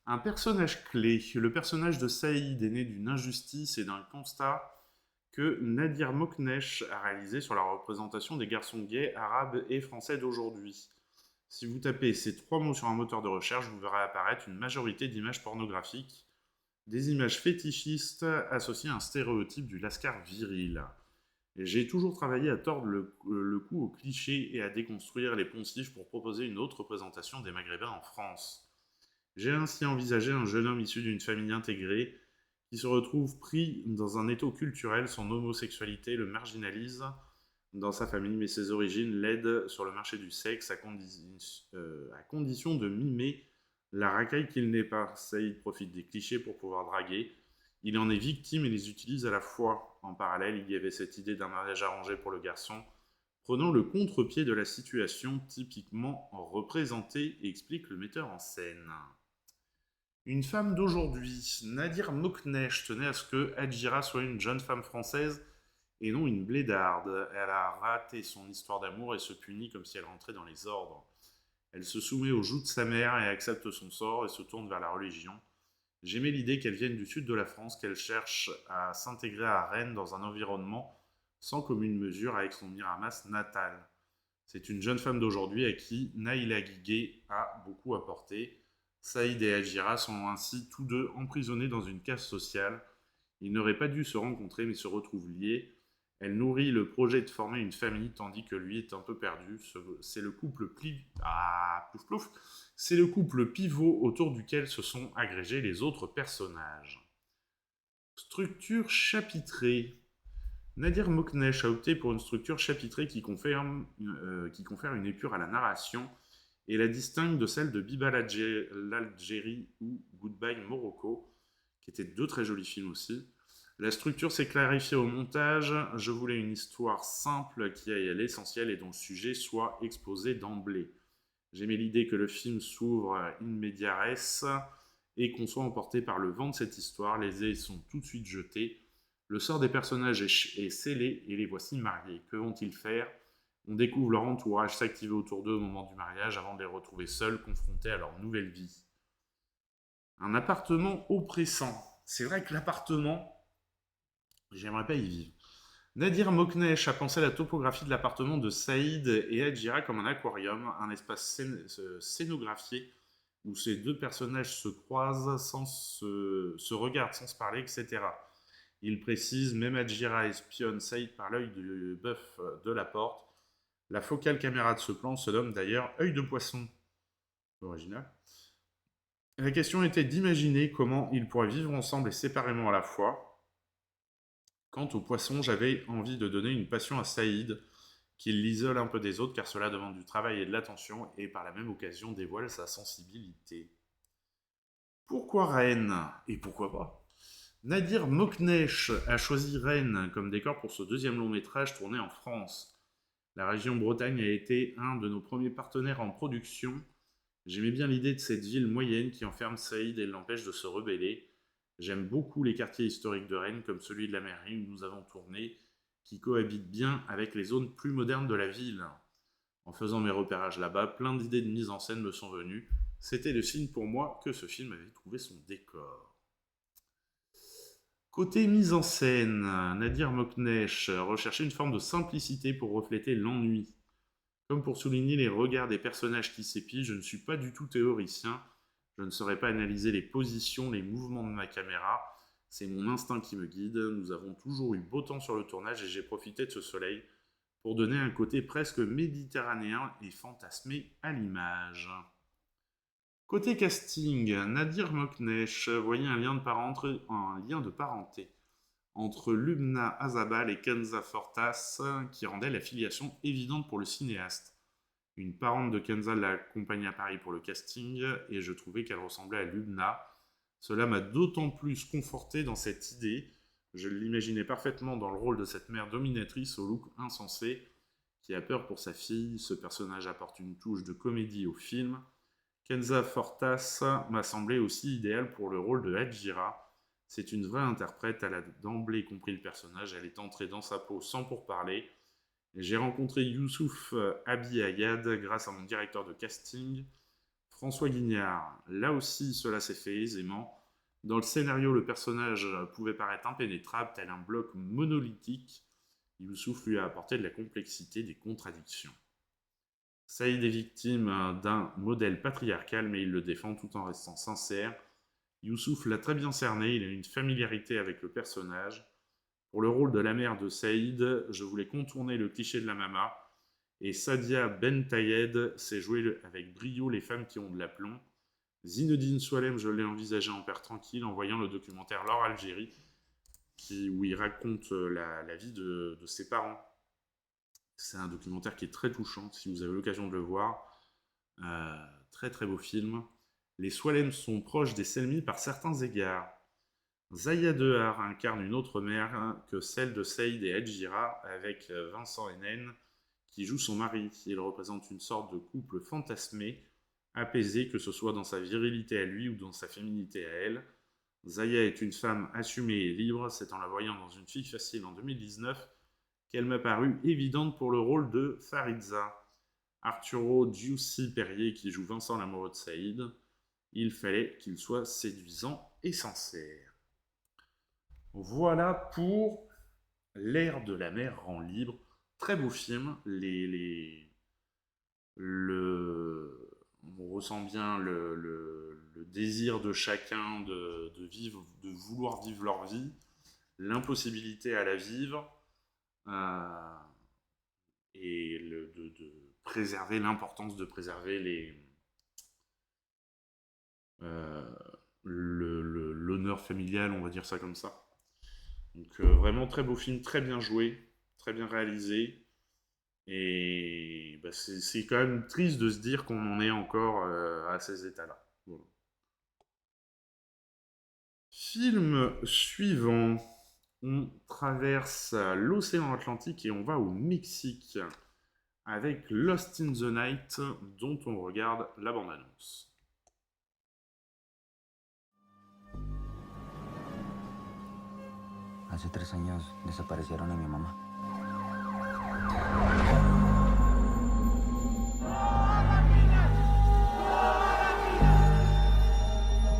Un personnage clé. Le personnage de Saïd est né d'une injustice et d'un constat que Nadir Moknesh a réalisé sur la représentation des garçons gays, arabes et français d'aujourd'hui. Si vous tapez ces 3 mots sur un moteur de recherche, vous verrez apparaître une majorité d'images pornographiques, des images fétichistes associées à un stéréotype du lascar viril. Et j'ai toujours travaillé à tordre le cou aux clichés et à déconstruire les poncifs pour proposer une autre représentation des Maghrébins en France. J'ai ainsi envisagé un jeune homme issu d'une famille intégrée qui se retrouve pris dans un étau culturel, son homosexualité le marginalise dans sa famille, mais ses origines l'aident sur le marché du sexe à condition de mimer la racaille qu'il n'est pas. Saïd profite des clichés pour pouvoir draguer. Il en est victime et les utilise à la fois. En parallèle, il y avait cette idée d'un mariage arrangé pour le garçon, prenant le contre-pied de la situation typiquement représentée, explique le metteur en scène. Une femme d'aujourd'hui, Nadir Moknesh, tenait à ce que Hadjira soit une jeune femme française et non une blédarde. Elle a raté son histoire d'amour et se punit comme si elle rentrait dans les ordres. Elle se soumet au joug de sa mère et accepte son sort et se tourne vers la religion. J'aimais l'idée qu'elle vienne du sud de la France, qu'elle cherche à s'intégrer à Rennes dans un environnement sans commune mesure avec son Miramas natal. C'est une jeune femme d'aujourd'hui à qui Naïla Guigué a beaucoup apporté. Saïd et Hadjira sont ainsi tous deux emprisonnés dans une case sociale. Ils n'auraient pas dû se rencontrer mais se retrouvent liés. Elle nourrit le projet de former une famille tandis que lui est un peu perdu. C'est le couple C'est le couple pivot autour duquel se sont agrégés les autres personnages. Structure chapitrée. Nadir Moknesh a opté pour une structure chapitrée qui confère une épure à la narration et la distingue de celle de Biba l'Algérie ou Goodbye Morocco, qui étaient 2 très jolis films aussi. La structure s'est clarifiée au montage. Je voulais une histoire simple qui aille à l'essentiel et dont le sujet soit exposé d'emblée. J'aimais l'idée que le film s'ouvre in media res et qu'on soit emporté par le vent de cette histoire. Les ais sont tout de suite jetés. Le sort des personnages est scellé et les voici mariés. Que vont-ils faire? On découvre leur entourage s'activer autour d'eux au moment du mariage avant de les retrouver seuls, confrontés à leur nouvelle vie. Un appartement oppressant. C'est vrai que l'appartement, j'aimerais pas y vivre. Nadir Moknesh a pensé la topographie de l'appartement de Saïd et Hadjira comme un aquarium, un espace scénographié où ces deux personnages se croisent, se regardent sans se parler, etc. Il précise, même Hadjira espionne Saïd par l'œil du bœuf de la porte. La focale caméra de ce plan se nomme d'ailleurs œil de poisson. Original. La question était d'imaginer comment ils pourraient vivre ensemble et séparément à la fois. Quant au poisson, j'avais envie de donner une passion à Saïd, qu'il l'isole un peu des autres car cela demande du travail et de l'attention et par la même occasion dévoile sa sensibilité. Pourquoi Rennes? Et pourquoi pas? Nadir Moknesh a choisi Rennes comme décor pour ce deuxième long métrage tourné en France. La région Bretagne a été un de nos premiers partenaires en production. J'aimais bien l'idée de cette ville moyenne qui enferme Saïd et l'empêche de se rebeller. J'aime beaucoup les quartiers historiques de Rennes, comme celui de la mairie où nous avons tourné, qui cohabitent bien avec les zones plus modernes de la ville. En faisant mes repérages là-bas, plein d'idées de mise en scène me sont venues. C'était le signe pour moi que ce film avait trouvé son décor. Côté mise en scène, Nadir Moknesh recherchait une forme de simplicité pour refléter l'ennui. Comme pour souligner les regards des personnages qui s'épient, je ne suis pas du tout théoricien. Je ne saurais pas analyser les positions, les mouvements de ma caméra. C'est mon instinct qui me guide. Nous avons toujours eu beau temps sur le tournage et j'ai profité de ce soleil pour donner un côté presque méditerranéen et fantasmé à l'image. Côté casting, Nadir Moknesh voyait un lien de parenté entre Lubna Azabal et Kenza Fortas qui rendait la filiation évidente pour le cinéaste. Une parente de Kenza l'accompagnait à Paris pour le casting et je trouvais qu'elle ressemblait à Lubna. Cela m'a d'autant plus conforté dans cette idée. Je l'imaginais parfaitement dans le rôle de cette mère dominatrice au look insensé qui a peur pour sa fille. Ce personnage apporte une touche de comédie au film. Kenza Fortas m'a semblé aussi idéale pour le rôle de Hadjira. C'est une vraie interprète, elle a d'emblée compris le personnage, elle est entrée dans sa peau sans pourparler. J'ai rencontré Youssouf Abiyayad grâce à mon directeur de casting, François Guignard. Là aussi, cela s'est fait aisément. Dans le scénario, le personnage pouvait paraître impénétrable, tel un bloc monolithique. Youssouf lui a apporté de la complexité, des contradictions. Saïd est victime d'un modèle patriarcal, mais il le défend tout en restant sincère. Youssouf l'a très bien cerné, il a une familiarité avec le personnage. Pour le rôle de la mère de Saïd, je voulais contourner le cliché de la mama, et Sadia Bentayed sait jouer avec brio les femmes qui ont de l'aplomb. Zinedine Soualem, je l'ai envisagé en père tranquille en voyant le documentaire L'Or Algérie, où il raconte la vie de ses parents. C'est un documentaire qui est très touchant, si vous avez l'occasion de le voir. Très très beau film. Les Soualem sont proches des Selmi par certains égards. Zaya Dehar incarne une autre mère que celle de Saïd et Hadjira avec Vincent Hénen qui joue son mari. Il représente une sorte de couple fantasmé, apaisé que ce soit dans sa virilité à lui ou dans sa féminité à elle. Zaya est une femme assumée et libre, c'est en la voyant dans Une fille facile en 2019 qu'elle m'a paru évidente pour le rôle de Faridza. Arturo Giussi Perrier qui joue Vincent l'amoureux de Saïd, il fallait qu'il soit séduisant et sincère. Voilà pour L'air de la mer rend libre. Très beau film. On ressent bien le désir de chacun de vouloir vivre leur vie, l'impossibilité à la vivre, et l'importance de préserver l'honneur familial, on va dire ça comme ça. Donc vraiment très beau film, très bien joué, très bien réalisé. Et c'est quand même triste de se dire qu'on en est encore à ces états-là. Voilà. Film suivant. On traverse l'océan Atlantique et on va au Mexique avec Lost in the Night, dont on regarde la bande-annonce. Hace 3 años desaparecieron a mi mamá.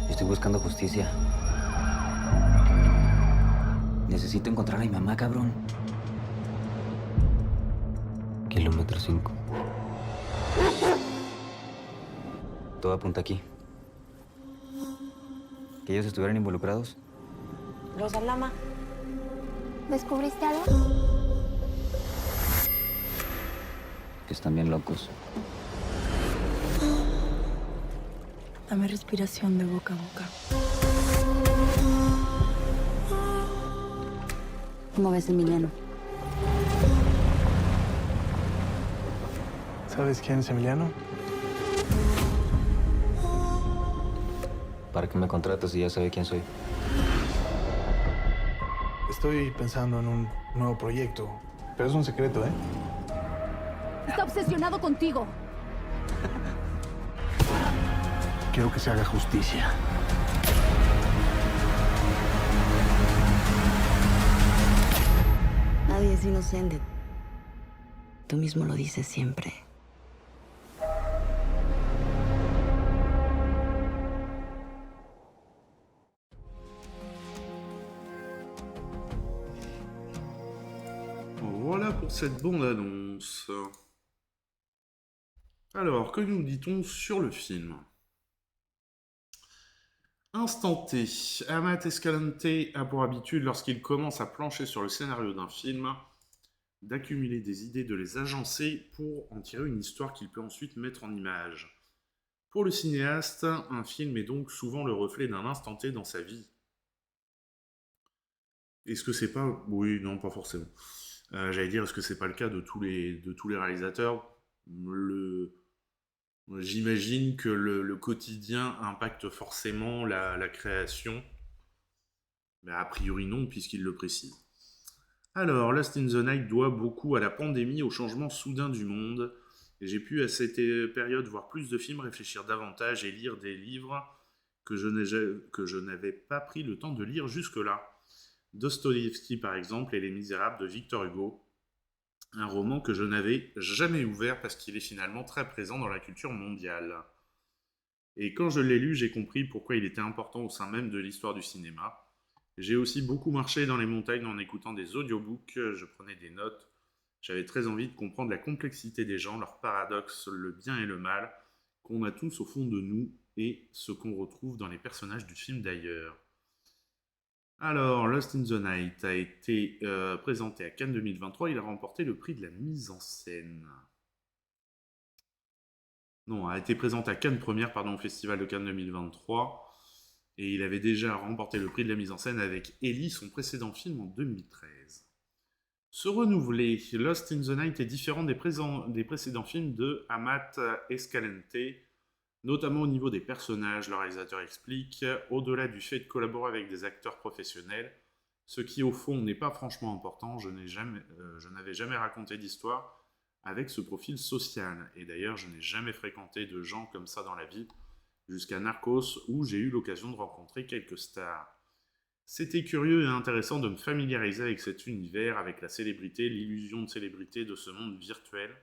Estoy buscando justicia. Necesito encontrar a mi mamá, cabrón. Kilómetro 5. Todo apunta aquí. ¿Que ellos estuvieran involucrados? ¿Los Lama? ¿Descubriste algo? Que están bien locos. Dame respiración de boca a boca. ¿Cómo ves, Emiliano? ¿Sabes quién es Emiliano? ¿Para qué me contratas si ya sabe quién soy? Estoy pensando en un nuevo proyecto, pero es un secreto, ¿eh? Está obsesionado contigo. Quiero que se haga justicia. Nadie es inocente. Tú mismo lo dices siempre. Voilà pour cette bande-annonce. Alors, que nous dit-on sur le film? Instant T. Amat Escalante a pour habitude, lorsqu'il commence à plancher sur le scénario d'un film, d'accumuler des idées, de les agencer pour en tirer une histoire qu'il peut ensuite mettre en image. Pour le cinéaste, un film est donc souvent le reflet d'un instant T dans sa vie. Est-ce que c'est pas... Oui, non, pas forcément. J'allais dire, est-ce que c'est pas le cas de tous les réalisateurs? J'imagine que le quotidien impacte forcément la création. Mais a priori non, puisqu'il le précise. Alors, Lost in the Night doit beaucoup à la pandémie, au changement soudain du monde. Et j'ai pu à cette période voir plus de films, réfléchir davantage et lire des livres que je n'avais pas pris le temps de lire jusque-là. Dostoïevski par exemple et Les Misérables de Victor Hugo, un roman que je n'avais jamais ouvert parce qu'il est finalement très présent dans la culture mondiale. Et quand je l'ai lu, j'ai compris pourquoi il était important au sein même de l'histoire du cinéma. J'ai aussi beaucoup marché dans les montagnes en écoutant des audiobooks, je prenais des notes, j'avais très envie de comprendre la complexité des gens, leurs paradoxes, le bien et le mal, qu'on a tous au fond de nous et ce qu'on retrouve dans les personnages du film d'ailleurs. Alors, Lost in the Night a été présenté à Cannes 2023, il a remporté le prix de la mise en scène. Non, a été présenté à Cannes Première, au Festival de Cannes 2023, et il avait déjà remporté le prix de la mise en scène avec Ellie, son précédent film en 2013. Se renouveler, Lost in the Night est différent des précédents films de Amat Escalante, notamment au niveau des personnages, le réalisateur explique, au-delà du fait de collaborer avec des acteurs professionnels, ce qui au fond n'est pas franchement important, je n'avais jamais raconté d'histoire avec ce profil social, et d'ailleurs je n'ai jamais fréquenté de gens comme ça dans la vie, jusqu'à Narcos où j'ai eu l'occasion de rencontrer quelques stars. C'était curieux et intéressant de me familiariser avec cet univers, avec la célébrité, l'illusion de célébrité de ce monde virtuel.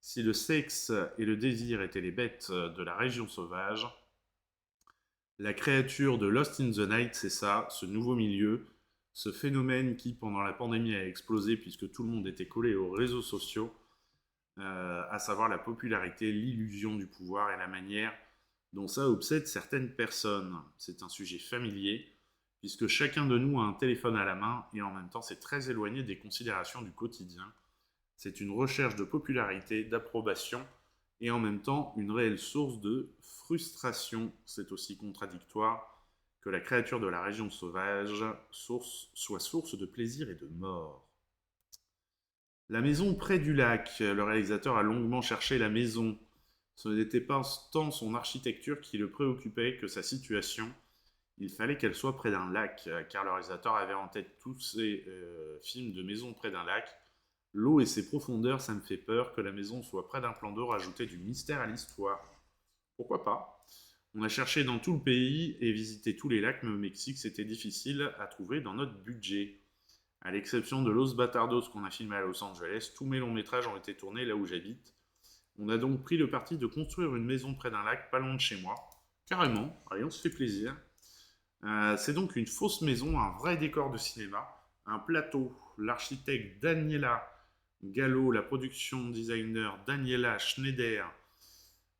Si le sexe et le désir étaient les bêtes de la région sauvage, la créature de Lost in the Night, c'est ça, ce nouveau milieu, ce phénomène qui, pendant la pandémie, a explosé puisque tout le monde était collé aux réseaux sociaux, à savoir la popularité, l'illusion du pouvoir et la manière dont ça obsède certaines personnes. C'est un sujet familier, puisque chacun de nous a un téléphone à la main et en même temps c'est très éloigné des considérations du quotidien. C'est une recherche de popularité, d'approbation, et en même temps une réelle source de frustration. C'est aussi contradictoire que la créature de la région sauvage soit source de plaisir et de mort. La maison près du lac. Le réalisateur a longuement cherché la maison. Ce n'était pas tant son architecture qui le préoccupait que sa situation. Il fallait qu'elle soit près d'un lac, car le réalisateur avait en tête tous ses films de maison près d'un lac. L'eau et ses profondeurs, ça me fait peur. Que la maison soit près d'un plan d'eau, rajouter du mystère à l'histoire. Pourquoi pas? On a cherché dans tout le pays et visité tous les lacs, mais au Mexique, c'était difficile à trouver dans notre budget. À l'exception de Los Batardos qu'on a filmé à Los Angeles, tous mes longs métrages ont été tournés là où j'habite. On a donc pris le parti de construire une maison près d'un lac, pas loin de chez moi. Carrément, allez, on se fait plaisir. C'est donc une fausse maison, un vrai décor de cinéma, un plateau. L'architecte Daniela Gallo, la production designer Daniela Schneider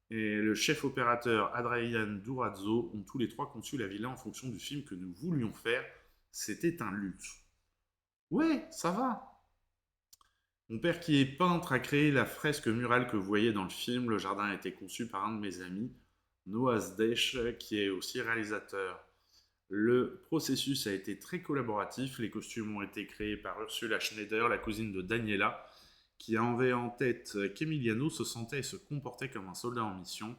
et le chef opérateur Adrian Durazzo ont tous les trois conçu la villa en fonction du film que nous voulions faire. C'était un luxe. Ouais, ça va. Mon père, qui est peintre, a créé la fresque murale que vous voyez dans le film. Le jardin a été conçu par un de mes amis, Noaz Desch, qui est aussi réalisateur. Le processus a été très collaboratif. Les costumes ont été créés par Ursula Schneider, la cousine de Daniela, qui avait en tête qu'Emiliano se sentait et se comportait comme un soldat en mission.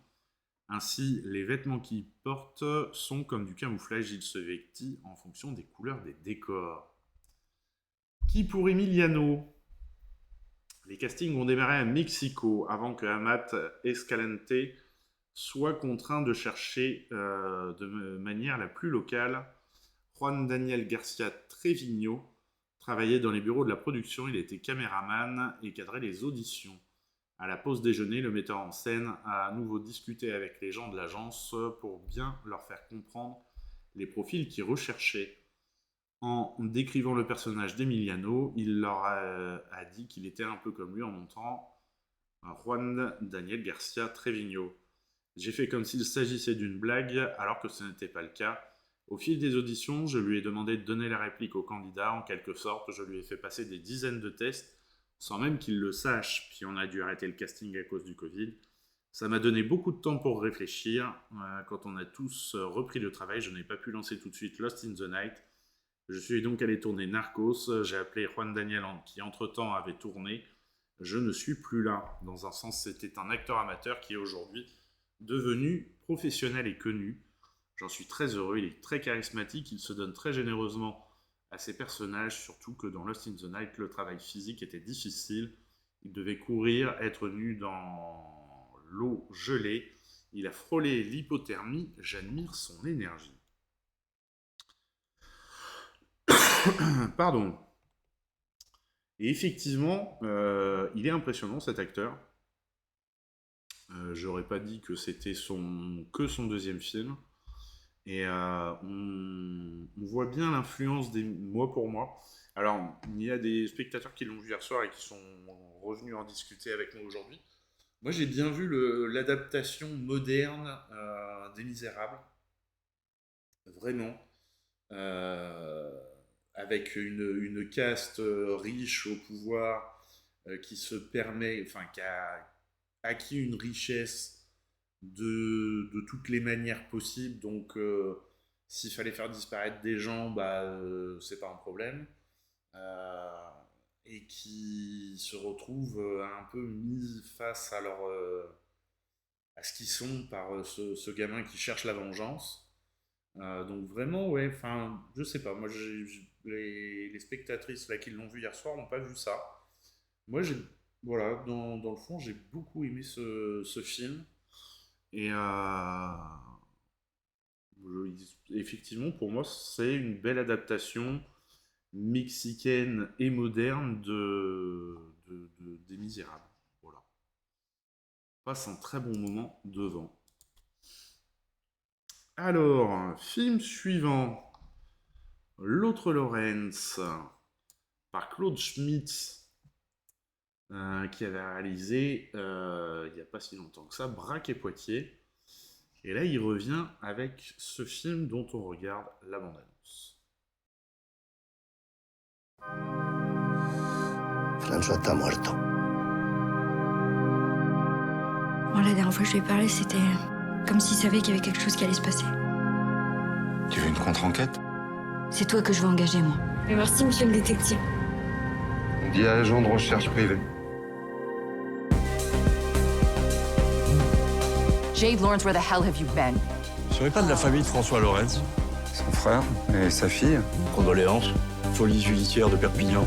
Ainsi, les vêtements qu'il porte sont comme du camouflage. Il se vêtit en fonction des couleurs des décors. Qui pour Emiliano ? Les castings ont démarré à Mexico avant que Amat Escalante soit contraint de chercher de manière la plus locale. Juan Daniel Garcia Trevino travaillait dans les bureaux de la production. Il était caméraman et cadrait les auditions. À la pause déjeuner, le metteur en scène a à nouveau discuté avec les gens de l'agence pour bien leur faire comprendre les profils qu'ils recherchaient. En décrivant le personnage d'Emiliano, il leur a dit qu'il était un peu comme lui en montrant Juan Daniel Garcia Trevino. J'ai fait comme s'il s'agissait d'une blague, alors que ce n'était pas le cas. Au fil des auditions, je lui ai demandé de donner la réplique au candidat. En quelque sorte, je lui ai fait passer des dizaines de tests, sans même qu'il le sache. Puis on a dû arrêter le casting à cause du Covid. Ça m'a donné beaucoup de temps pour réfléchir. Quand on a tous repris le travail, je n'ai pas pu lancer tout de suite Lost in the Night. Je suis donc allé tourner Narcos. J'ai appelé Juan Daniel, qui entre-temps avait tourné. Je ne suis plus là. Dans un sens, c'était un acteur amateur qui est aujourd'hui devenu professionnel et connu. J'en suis très heureux. Il est très charismatique. Il se donne très généreusement à ses personnages, surtout que dans Lost in the Night, le travail physique était difficile. Il devait courir, être nu dans l'eau gelée. Il a frôlé l'hypothermie. J'admire son énergie. Pardon. Et effectivement, il est impressionnant cet acteur. J'aurais pas dit que c'était que son deuxième film. Et on voit bien l'influence des mois pour mois. Alors, il y a des spectateurs qui l'ont vu hier soir et qui sont revenus en discuter avec moi aujourd'hui. Moi, j'ai bien vu l'adaptation moderne des Misérables. Vraiment. Avec une caste riche au pouvoir qui se permet, enfin, qui a acquis une richesse de toutes les manières possibles. Donc, s'il fallait faire disparaître des gens, c'est pas un problème. Et qui se retrouvent un peu mis face à ce qu'ils sont par ce gamin qui cherche la vengeance. Donc vraiment, ouais, enfin, je sais pas, moi, les spectatrices là qui l'ont vu hier soir n'ont pas vu ça. Moi, voilà, dans le fond, j'ai beaucoup aimé ce film. Et effectivement, pour moi, c'est une belle adaptation mexicaine et moderne des Misérables. Voilà. On passe un très bon moment devant. Alors, film suivant. L'autre Lawrence, par Claude Schmitz, qui avait réalisé, il n'y a pas si longtemps que ça, Braque et Poitiers. Et là, il revient avec ce film dont on regarde la bande-annonce. François está muerto. Moi, la dernière fois que je lui ai parlé, c'était comme s'il savait qu'il y avait quelque chose qui allait se passer. Tu veux une contre-enquête? C'est toi que je veux engager, moi. Mais merci, monsieur le détective. On dit agent de recherche privée. Jade Lawrence, where the hell have you been? Je serais pas de la famille de François Lawrence. Son frère et sa fille. Condoléances. Folie judiciaire de Perpignan.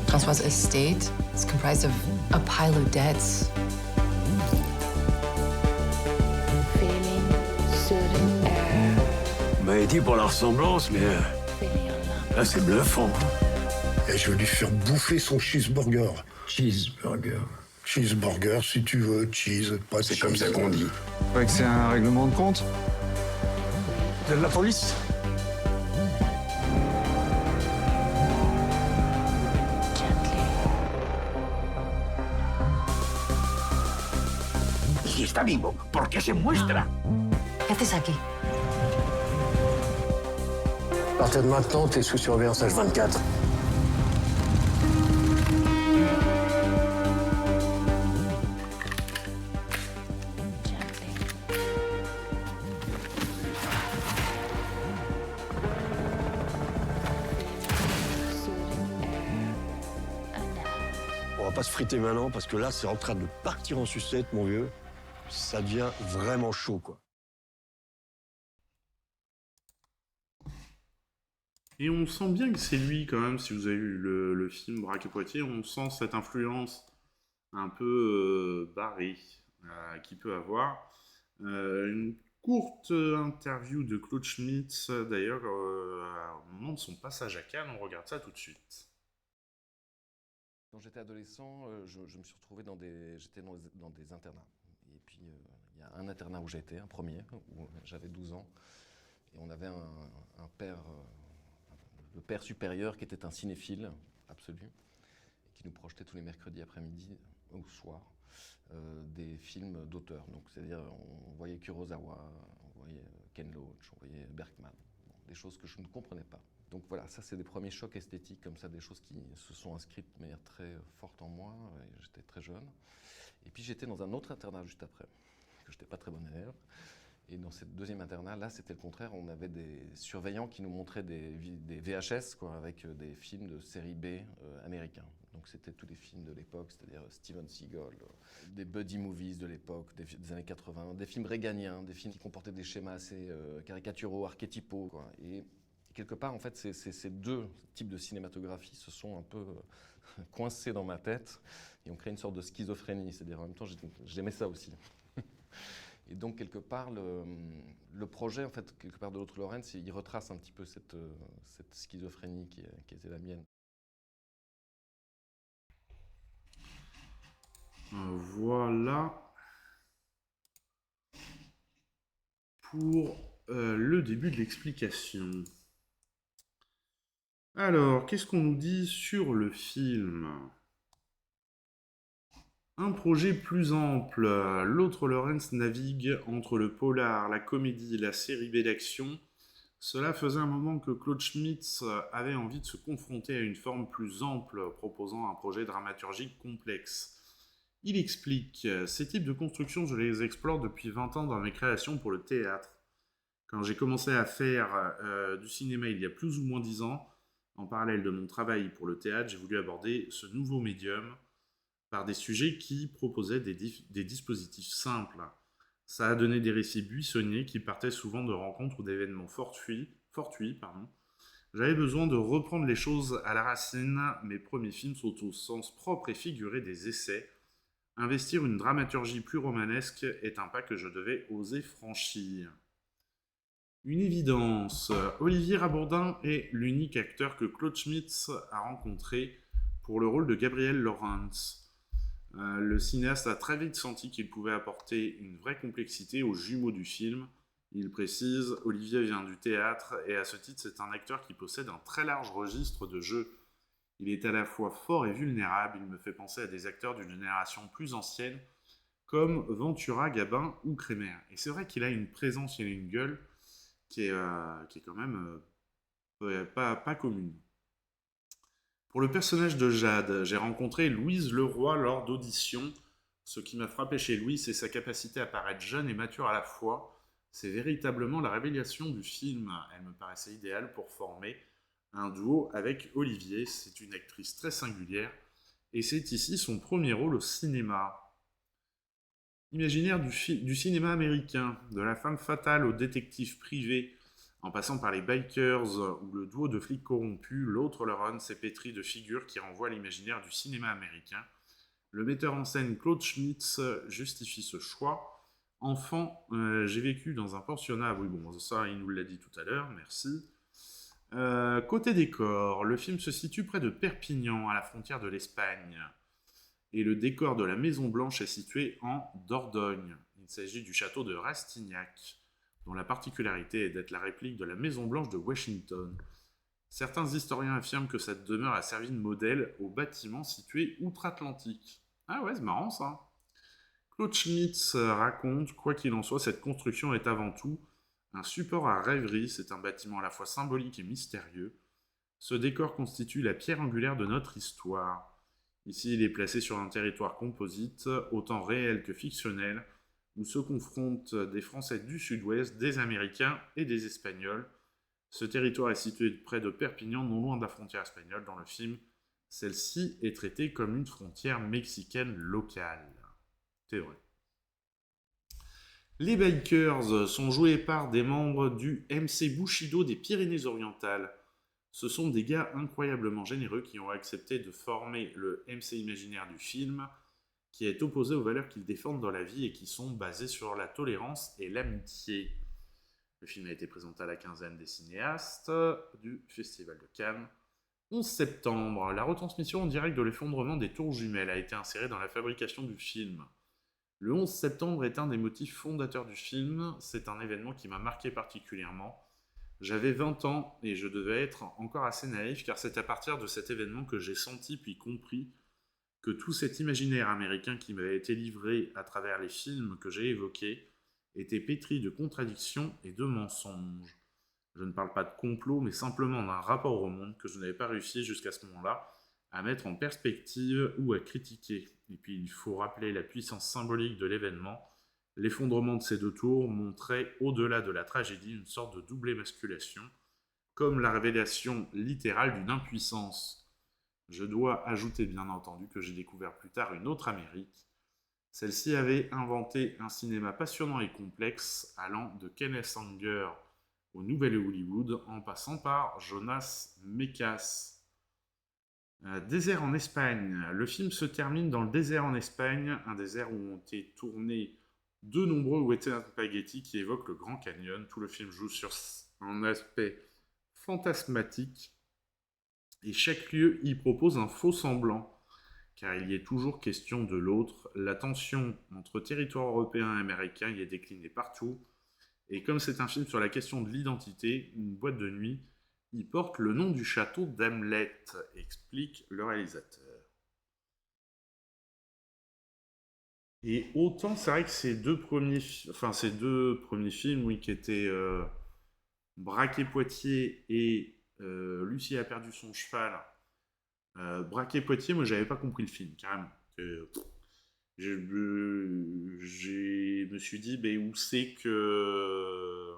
François' estate is comprised of a pile of debts. On m'avait dit pour la ressemblance, mais là c'est bluffant. Et je vais lui faire bouffer son cheeseburger. Cheeseburger. Cheeseburger, si tu veux, cheese, pas de C'est cheese. comme ça qu'on dit. Je crois que c'est un règlement de compte. Vous êtes de la police? Si está vivo, ¿por qué se muestra? ¿Qué haces aquí? À partir de maintenant, t'es sous surveillance H24. On va pas se friter maintenant parce que là, c'est en train de partir en sucette, mon vieux. Ça devient vraiment chaud, quoi. Et on sent bien que c'est lui quand même, si vous avez vu le film Braque et Poitiers, on sent cette influence un peu barrée qu'il peut avoir. Une courte interview de Claude Schmitz, d'ailleurs, au moment de son passage à Cannes, on regarde ça tout de suite. Quand j'étais adolescent, je me suis retrouvé dans des internats. Et puis, il y a un internat où j'ai été, un premier, où j'avais 12 ans. Et on avait un père, le père supérieur qui était un cinéphile absolu, et qui nous projetait tous les mercredis après-midi ou soir des films d'auteurs. Donc, c'est-à-dire, on voyait Kurosawa, on voyait Ken Loach, on voyait Bergman, des choses que je ne comprenais pas. Donc voilà, ça c'est des premiers chocs esthétiques comme ça, des choses qui se sont inscrites de manière très forte en moi. J'étais très jeune. Et puis j'étais dans un autre internat juste après, que je n'étais pas très bon élève. Et dans ce deuxième internat, là c'était le contraire, on avait des surveillants qui nous montraient des VHS quoi, avec des films de série B américains. Donc c'était tous les films de l'époque, c'est-à-dire Steven Seagal, des buddy movies de l'époque, des années 80, des films réganiens, des films qui comportaient des schémas assez caricaturaux, archétypaux. Quoi. Et quelque part, en fait, ces deux types de cinématographie se sont un peu coincés dans ma tête et ont créé une sorte de schizophrénie. C'est-à-dire, en même temps, j'aimais ça aussi. Et donc, quelque part, le projet, en fait, quelque part de l'autre Lorraine, il retrace un petit peu cette schizophrénie qui était la mienne. Voilà pour le début de l'explication. Alors, qu'est-ce qu'on nous dit sur le film ? Un projet plus ample. L'autre Lawrence navigue entre le polar, la comédie et la série B d'action. Cela faisait un moment que Claude Schmitz avait envie de se confronter à une forme plus ample, proposant un projet dramaturgique complexe. Il explique « Ces types de constructions, je les explore depuis 20 ans dans mes créations pour le théâtre. Quand j'ai commencé à faire du cinéma il y a plus ou moins 10 ans, en parallèle de mon travail pour le théâtre, j'ai voulu aborder ce nouveau médium par des sujets qui proposaient des dispositifs simples. Ça a donné des récits buissonniers qui partaient souvent de rencontres ou d'événements fortuits. J'avais besoin de reprendre les choses à la racine. Mes premiers films sont au sens propre et figuré des essais. Investir une dramaturgie plus romanesque est un pas que je devais oser franchir. Une évidence, Olivier Rabourdin est l'unique acteur que Claude Schmitz a rencontré pour le rôle de Gabriel Lawrence. Le cinéaste a très vite senti qu'il pouvait apporter une vraie complexité aux jumeaux du film. Il précise, Olivier vient du théâtre et à ce titre c'est un acteur qui possède un très large registre de jeu. Il est à la fois fort et vulnérable, il me fait penser à des acteurs d'une génération plus ancienne comme Ventura, Gabin ou Kremer. Et c'est vrai qu'il a une présence, il a une gueule qui est quand même pas commune. Pour le personnage de Jade, j'ai rencontré Louise Leroy lors d'auditions. Ce qui m'a frappé chez Louise, c'est sa capacité à paraître jeune et mature à la fois. C'est véritablement la révélation du film. Elle me paraissait idéale pour former un duo avec Olivier. C'est une actrice très singulière et c'est ici son premier rôle au cinéma. Imaginaire du cinéma américain, de la femme fatale au détective privé, en passant par les bikers ou le duo de flics corrompus, l'autre Lawrence s'est pétri de figures qui renvoient à l'imaginaire du cinéma américain. Le metteur en scène Claude Schmitz justifie ce choix. Enfant, j'ai vécu dans un pensionnat, oui bon, ça il nous l'a dit tout à l'heure, merci. Côté décor, le film se situe près de Perpignan, à la frontière de l'Espagne. Et le décor de la Maison Blanche est situé en Dordogne. Il s'agit du château de Rastignac, dont la particularité est d'être la réplique de la Maison Blanche de Washington. Certains historiens affirment que cette demeure a servi de modèle aux bâtiments situés outre-Atlantique. Ah ouais, c'est marrant ça. Claude Schmitz raconte, quoi qu'il en soit, cette construction est avant tout un support à rêverie, c'est un bâtiment à la fois symbolique et mystérieux. Ce décor constitue la pierre angulaire de notre histoire. Ici, il est placé sur un territoire composite, autant réel que fictionnel, où se confrontent des Français du Sud-Ouest, des Américains et des Espagnols. Ce territoire est situé près de Perpignan, non loin de la frontière espagnole. Dans le film, celle-ci est traitée comme une frontière mexicaine locale. C'est vrai. Les Bikers sont joués par des membres du MC Bushido des Pyrénées-Orientales. Ce sont des gars incroyablement généreux qui ont accepté de former le MC imaginaire du film, qui est opposé aux valeurs qu'ils défendent dans la vie et qui sont basées sur la tolérance et l'amitié. Le film a été présenté à la quinzaine des cinéastes du Festival de Cannes. 11 septembre, la retransmission en direct de l'effondrement des tours jumelles a été insérée dans la fabrication du film. Le 11 septembre est un des motifs fondateurs du film. C'est un événement qui m'a marqué particulièrement. J'avais 20 ans et je devais être encore assez naïf car c'est à partir de cet événement que j'ai senti puis compris que tout cet imaginaire américain qui m'avait été livré à travers les films que j'ai évoqués était pétri de contradictions et de mensonges. Je ne parle pas de complot, mais simplement d'un rapport au monde que je n'avais pas réussi jusqu'à ce moment-là à mettre en perspective ou à critiquer. Et puis il faut rappeler la puissance symbolique de l'événement. L'effondrement de ces deux tours montrait, au-delà de la tragédie, une sorte de double émasculation, comme la révélation littérale d'une impuissance. Je dois ajouter bien entendu que j'ai découvert plus tard une autre Amérique. Celle-ci avait inventé un cinéma passionnant et complexe, allant de Kenneth Anger au Nouvel Hollywood, en passant par Jonas Mekas. Désert en Espagne. Le film se termine dans le désert en Espagne, un désert où ont été tournés de nombreux western spaghetti qui évoquent le Grand Canyon. Tout le film joue sur un aspect fantasmatique et chaque lieu y propose un faux semblant, car il y est toujours question de l'autre. La tension entre territoire européen et américain y est déclinée partout. Et comme c'est un film sur la question de l'identité, une boîte de nuit, il porte le nom du château d'Hamlet, explique le réalisateur. Et autant, c'est vrai que ces deux premiers films, oui, qui étaient Braquet-Poitiers et Lucie a perdu son cheval. Braquet-Poitiers, moi, j'avais pas compris le film, carrément. Je me suis dit, où c'est que...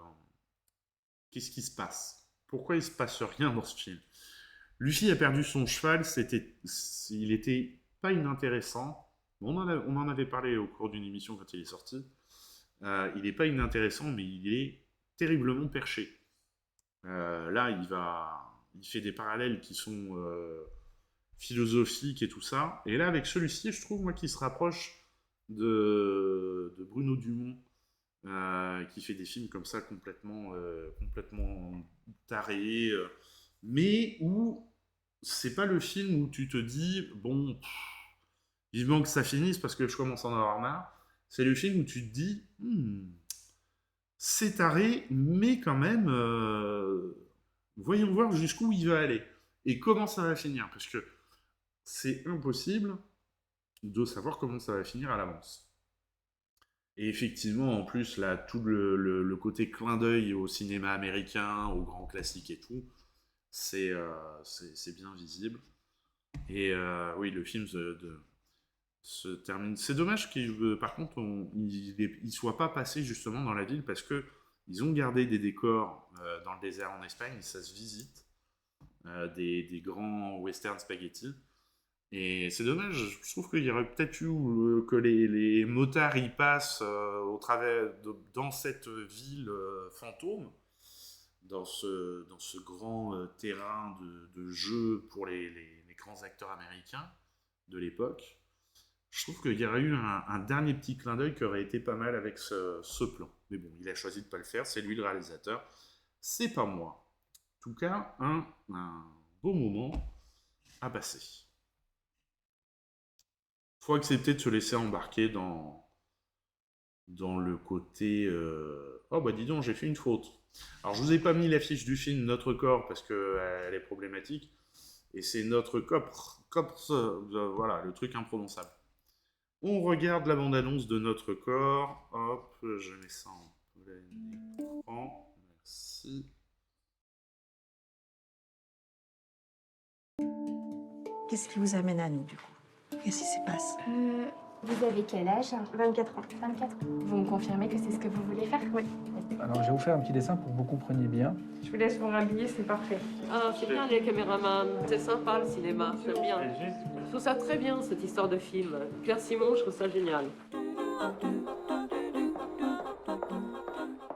Qu'est-ce qui se passe ? Pourquoi il se passe rien dans ce film ? Lucie a perdu son cheval, il était pas inintéressant. On en avait parlé au cours d'une émission quand il est sorti. Il n'est pas inintéressant, mais il est terriblement perché. Là, il fait des parallèles qui sont philosophiques et tout ça. Et là, avec celui-ci, je trouve, moi, qu'il se rapproche de Bruno Dumont, qui fait des films comme ça complètement tarés, mais où c'est pas le film où tu te dis bon, vivement que ça finisse parce que je commence à en avoir marre. C'est le film où tu te dis c'est taré, mais quand même voyons voir jusqu'où il va aller et comment ça va finir, parce que c'est impossible de savoir comment ça va finir à l'avance. Et effectivement, en plus, là, tout le côté clin d'œil au cinéma américain, aux grands classiques et tout, c'est bien visible. Et oui, le film se termine. C'est dommage par contre, il ne soit pas passé justement dans la ville, parce qu'ils ont gardé des décors dans le désert en Espagne, ça se visite, des grands western spaghetti. Et c'est dommage, je trouve qu'il y aurait peut-être eu que les motards y passent dans cette ville fantôme, dans ce grand terrain de jeu pour les grands acteurs américains de l'époque. Je trouve qu'il y aurait eu un dernier petit clin d'œil qui aurait été pas mal avec ce plan. Mais bon, il a choisi de ne pas le faire, c'est lui le réalisateur, c'est pas moi. En tout cas, un beau moment à passer. Faut accepter de se laisser embarquer dans le côté oh bah dis donc, j'ai fait une faute. Alors je vous ai pas mis l'affiche du film Notre Corps parce qu'elle est problématique, et c'est Notre Corps, voilà, le truc imprononçable. On regarde la bande-annonce de Notre Corps. Hop, je mets ça en plein écran. Merci. Qu'est-ce qui vous amène à nous, du coup? Qu'est-ce qui se passe? Vous avez quel âge? 24 ans. 24. Vous me confirmez que c'est ce que vous voulez faire? Oui. Alors, je vais vous faire un petit dessin pour que vous compreniez bien. Je vous laisse vous rhabiller, c'est parfait. Ah, c'est bien les caméramans. C'est sympa le cinéma, j'aime bien. Je trouve ça très bien, cette histoire de film. Claire Simon, je trouve ça génial.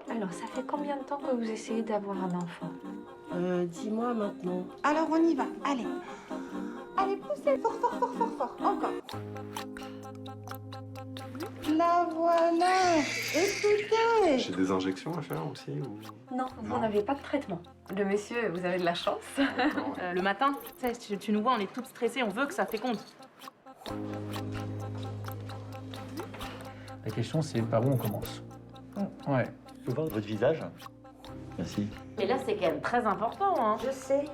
Alors, ça fait combien de temps que vous essayez d'avoir un enfant? 10 mois maintenant. Alors, on y va. Allez. Allez, poussez fort, fort, fort, fort, fort. Encore. La voilà. Écoutez. J'ai des injections à faire aussi ou... Non, vous n'avez pas de traitement. Le monsieur, vous avez de la chance. Le matin, tu nous vois, on est toutes stressées, on veut que ça féconde. La question, c'est par où on commence. Ouais. Je peux voir votre visage? Merci. Mais là, c'est quand même très important, hein.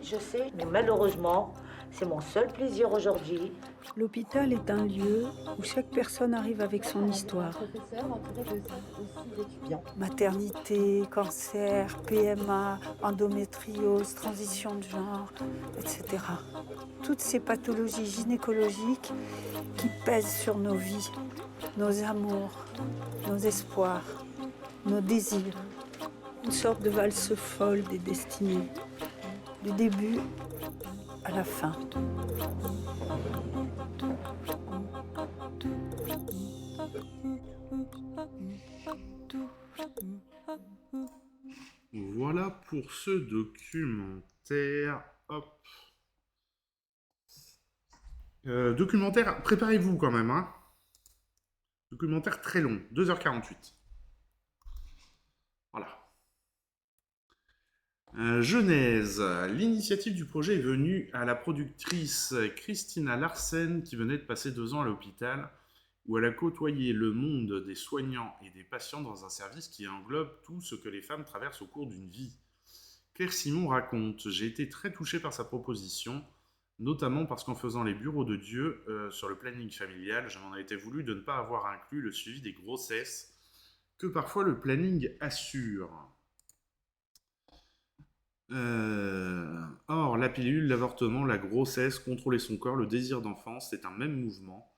Je sais, mais malheureusement, c'est mon seul plaisir aujourd'hui. L'hôpital est un lieu où chaque personne arrive avec son histoire. Maternité, cancer, PMA, endométriose, transition de genre, etc. Toutes ces pathologies gynécologiques qui pèsent sur nos vies, nos amours, nos espoirs, nos désirs. Une sorte de valse folle des destinées, du début à la fin. Voilà pour ce documentaire. Hop. Documentaire, préparez-vous quand même, hein. Documentaire très long, 2h48. Voilà. Genèse. L'initiative du projet est venue à la productrice Christina Larsen qui venait de passer 2 ans à l'hôpital où elle a côtoyé le monde des soignants et des patients dans un service qui englobe tout ce que les femmes traversent au cours d'une vie. Claire Simon raconte « J'ai été très touchée par sa proposition, notamment parce qu'en faisant les bureaux de Dieu sur le planning familial, je m'en a été voulu de ne pas avoir inclus le suivi des grossesses que parfois le planning assure. » Or, la pilule, l'avortement, la grossesse, contrôler son corps, le désir d'enfant, c'est un même mouvement.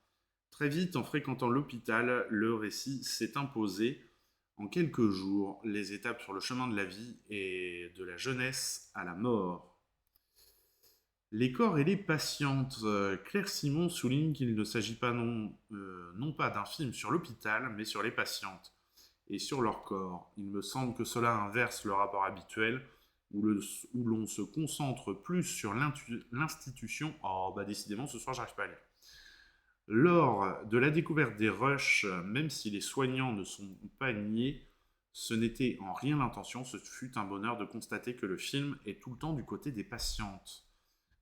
Très vite, en fréquentant l'hôpital, le récit s'est imposé. En quelques jours, les étapes sur le chemin de la vie et de la jeunesse à la mort. Les corps et les patientes. Claire Simon souligne qu'il ne s'agit pas non pas d'un film sur l'hôpital, mais sur les patientes et sur leur corps. Il me semble que cela inverse le rapport habituel, où l'on se concentre plus sur l'institution. Oh, bah décidément, ce soir, j'arrive pas à lire. Lors de la découverte des rushs, même si les soignants ne sont pas niés, ce n'était en rien l'intention, ce fut un bonheur de constater que le film est tout le temps du côté des patientes.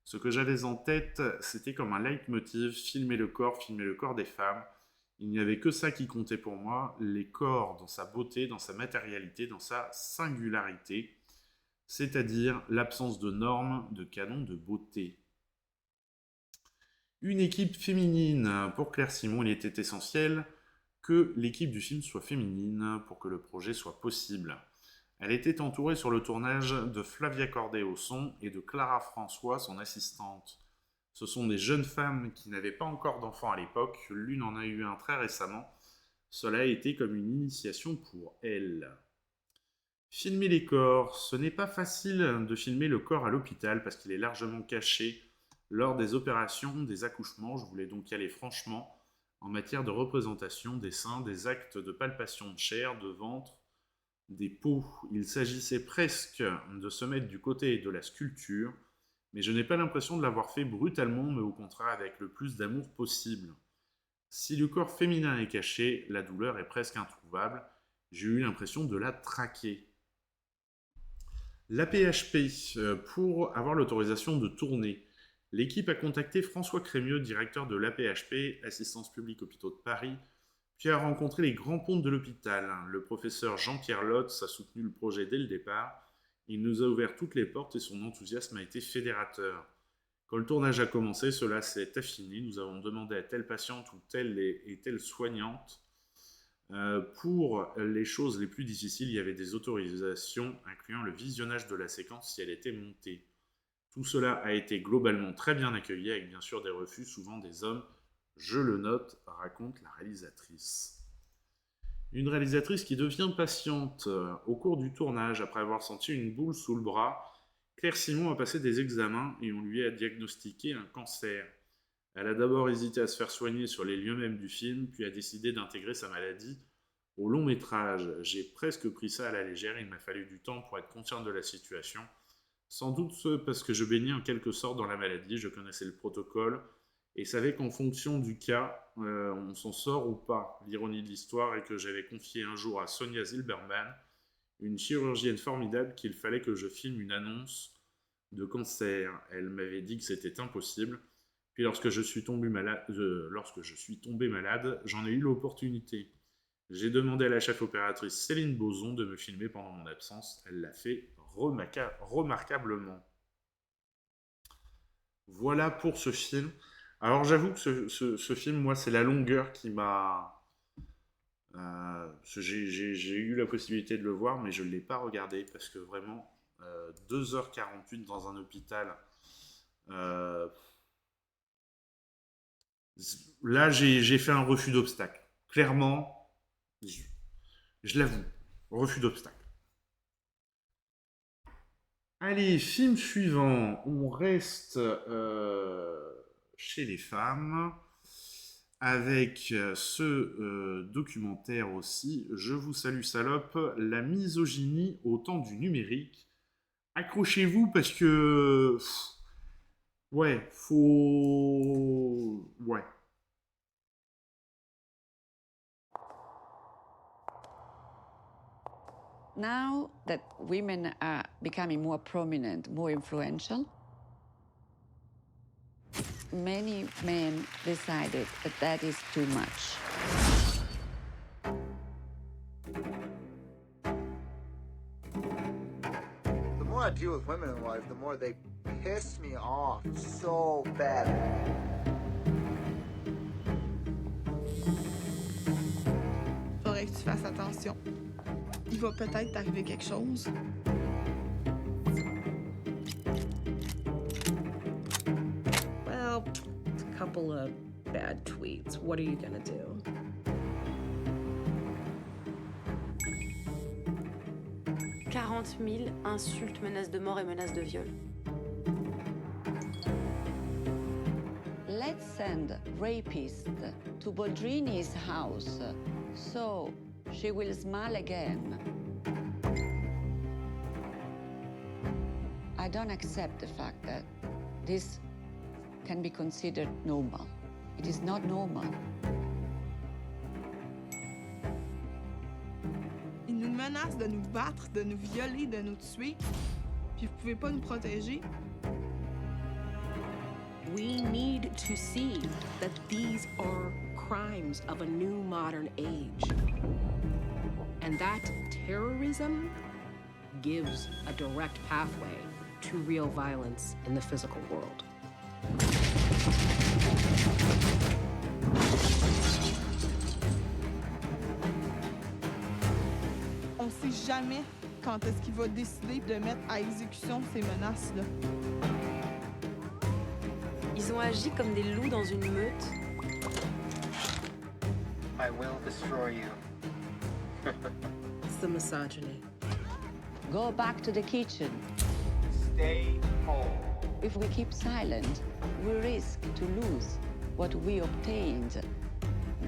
Ce que j'avais en tête, c'était comme un leitmotiv, filmer le corps des femmes. Il n'y avait que ça qui comptait pour moi, les corps dans sa beauté, dans sa matérialité, dans sa singularité, c'est-à-dire l'absence de normes, de canons de beauté. Une équipe féminine. Pour Claire Simon, il était essentiel que l'équipe du film soit féminine pour que le projet soit possible. Elle était entourée sur le tournage de Flavia Corday au son et de Clara François, son assistante. Ce sont des jeunes femmes qui n'avaient pas encore d'enfants à l'époque, l'une en a eu un très récemment. Cela a été comme une initiation pour elle. Filmer les corps. Ce n'est pas facile de filmer le corps à l'hôpital parce qu'il est largement caché lors des opérations, des accouchements. Je voulais donc y aller franchement en matière de représentation des seins, des actes de palpation de chair, de ventre, des peaux. Il s'agissait presque de se mettre du côté de la sculpture, mais je n'ai pas l'impression de l'avoir fait brutalement, mais au contraire avec le plus d'amour possible. Si le corps féminin est caché, la douleur est presque introuvable. J'ai eu l'impression de la traquer. L'AP-HP, pour avoir l'autorisation de tourner, l'équipe a contacté François Crémieux, directeur de l'AP-HP, Assistance publique hôpitaux de Paris, puis a rencontré les grands pontes de l'hôpital. Le professeur Jean-Pierre Lotz a soutenu le projet dès le départ. Il nous a ouvert toutes les portes et son enthousiasme a été fédérateur. Quand le tournage a commencé, cela s'est affiné. Nous avons demandé à telle patiente ou telle et telle soignante. Pour les choses les plus difficiles, il y avait des autorisations incluant le visionnage de la séquence si elle était montée. Tout cela a été globalement très bien accueilli, avec bien sûr des refus, souvent des hommes. Je le note, raconte la réalisatrice. Une réalisatrice qui devient patiente au cours du tournage, après avoir senti une boule sous le bras. Claire Simon a passé des examens et on lui a diagnostiqué un cancer. Elle a d'abord hésité à se faire soigner sur les lieux mêmes du film, puis a décidé d'intégrer sa maladie au long métrage. J'ai presque pris ça à la légère, il m'a fallu du temps pour être conscient de la situation. Sans doute parce que je baignais en quelque sorte dans la maladie, je connaissais le protocole et savais qu'en fonction du cas, on s'en sort ou pas. L'ironie de l'histoire est que j'avais confié un jour à Sonia Zilberman, une chirurgienne formidable, qu'il fallait que je filme une annonce de cancer. Elle m'avait dit que c'était impossible. Puis lorsque je suis tombé malade, j'en ai eu l'opportunité. J'ai demandé à la chef opératrice Céline Boson de me filmer pendant mon absence. Elle l'a fait remarquablement. Voilà pour ce film. Alors j'avoue que ce film, moi, c'est la longueur qui m'a... j'ai eu la possibilité de le voir, mais je ne l'ai pas regardé parce que vraiment, 2h48 dans un hôpital... Là, j'ai fait un refus d'obstacle. Clairement, je l'avoue, refus d'obstacle. Allez, film suivant. On reste chez les femmes avec ce documentaire aussi. Je vous salue salope, la misogynie au temps du numérique. Accrochez-vous parce que... Ouais, faut... Ouais. Now that women are becoming more prominent, more influential, many men decided that that is too much. The more I deal with women in life, the more they piss me off so bad. Faudrait que tu fasses attention. Il va peut-être t'arriver quelque chose. Well, a couple of bad tweets. What are you gonna do? « 40 000 insultes, menaces de mort et menaces de viol. Let's send rapists to Boldrini's house so she will smile again. I don't accept the fact that this can be considered normal. It is not normal. Ils nous menacent de nous battre, de nous violer, de nous tuer. Puis vous pouvez pas nous protéger. We need to see that these are crimes of a new modern age. And that terrorism gives a direct pathway to real violence in the physical world. On sait jamais quand est-ce qu'il va décider de mettre à exécution ces menaces-là. Ils ont agi comme des loups dans une meute. I will destroy you. It's the misogyny. Go back to the kitchen. Stay home. If we keep silent, we risk to lose what we obtained,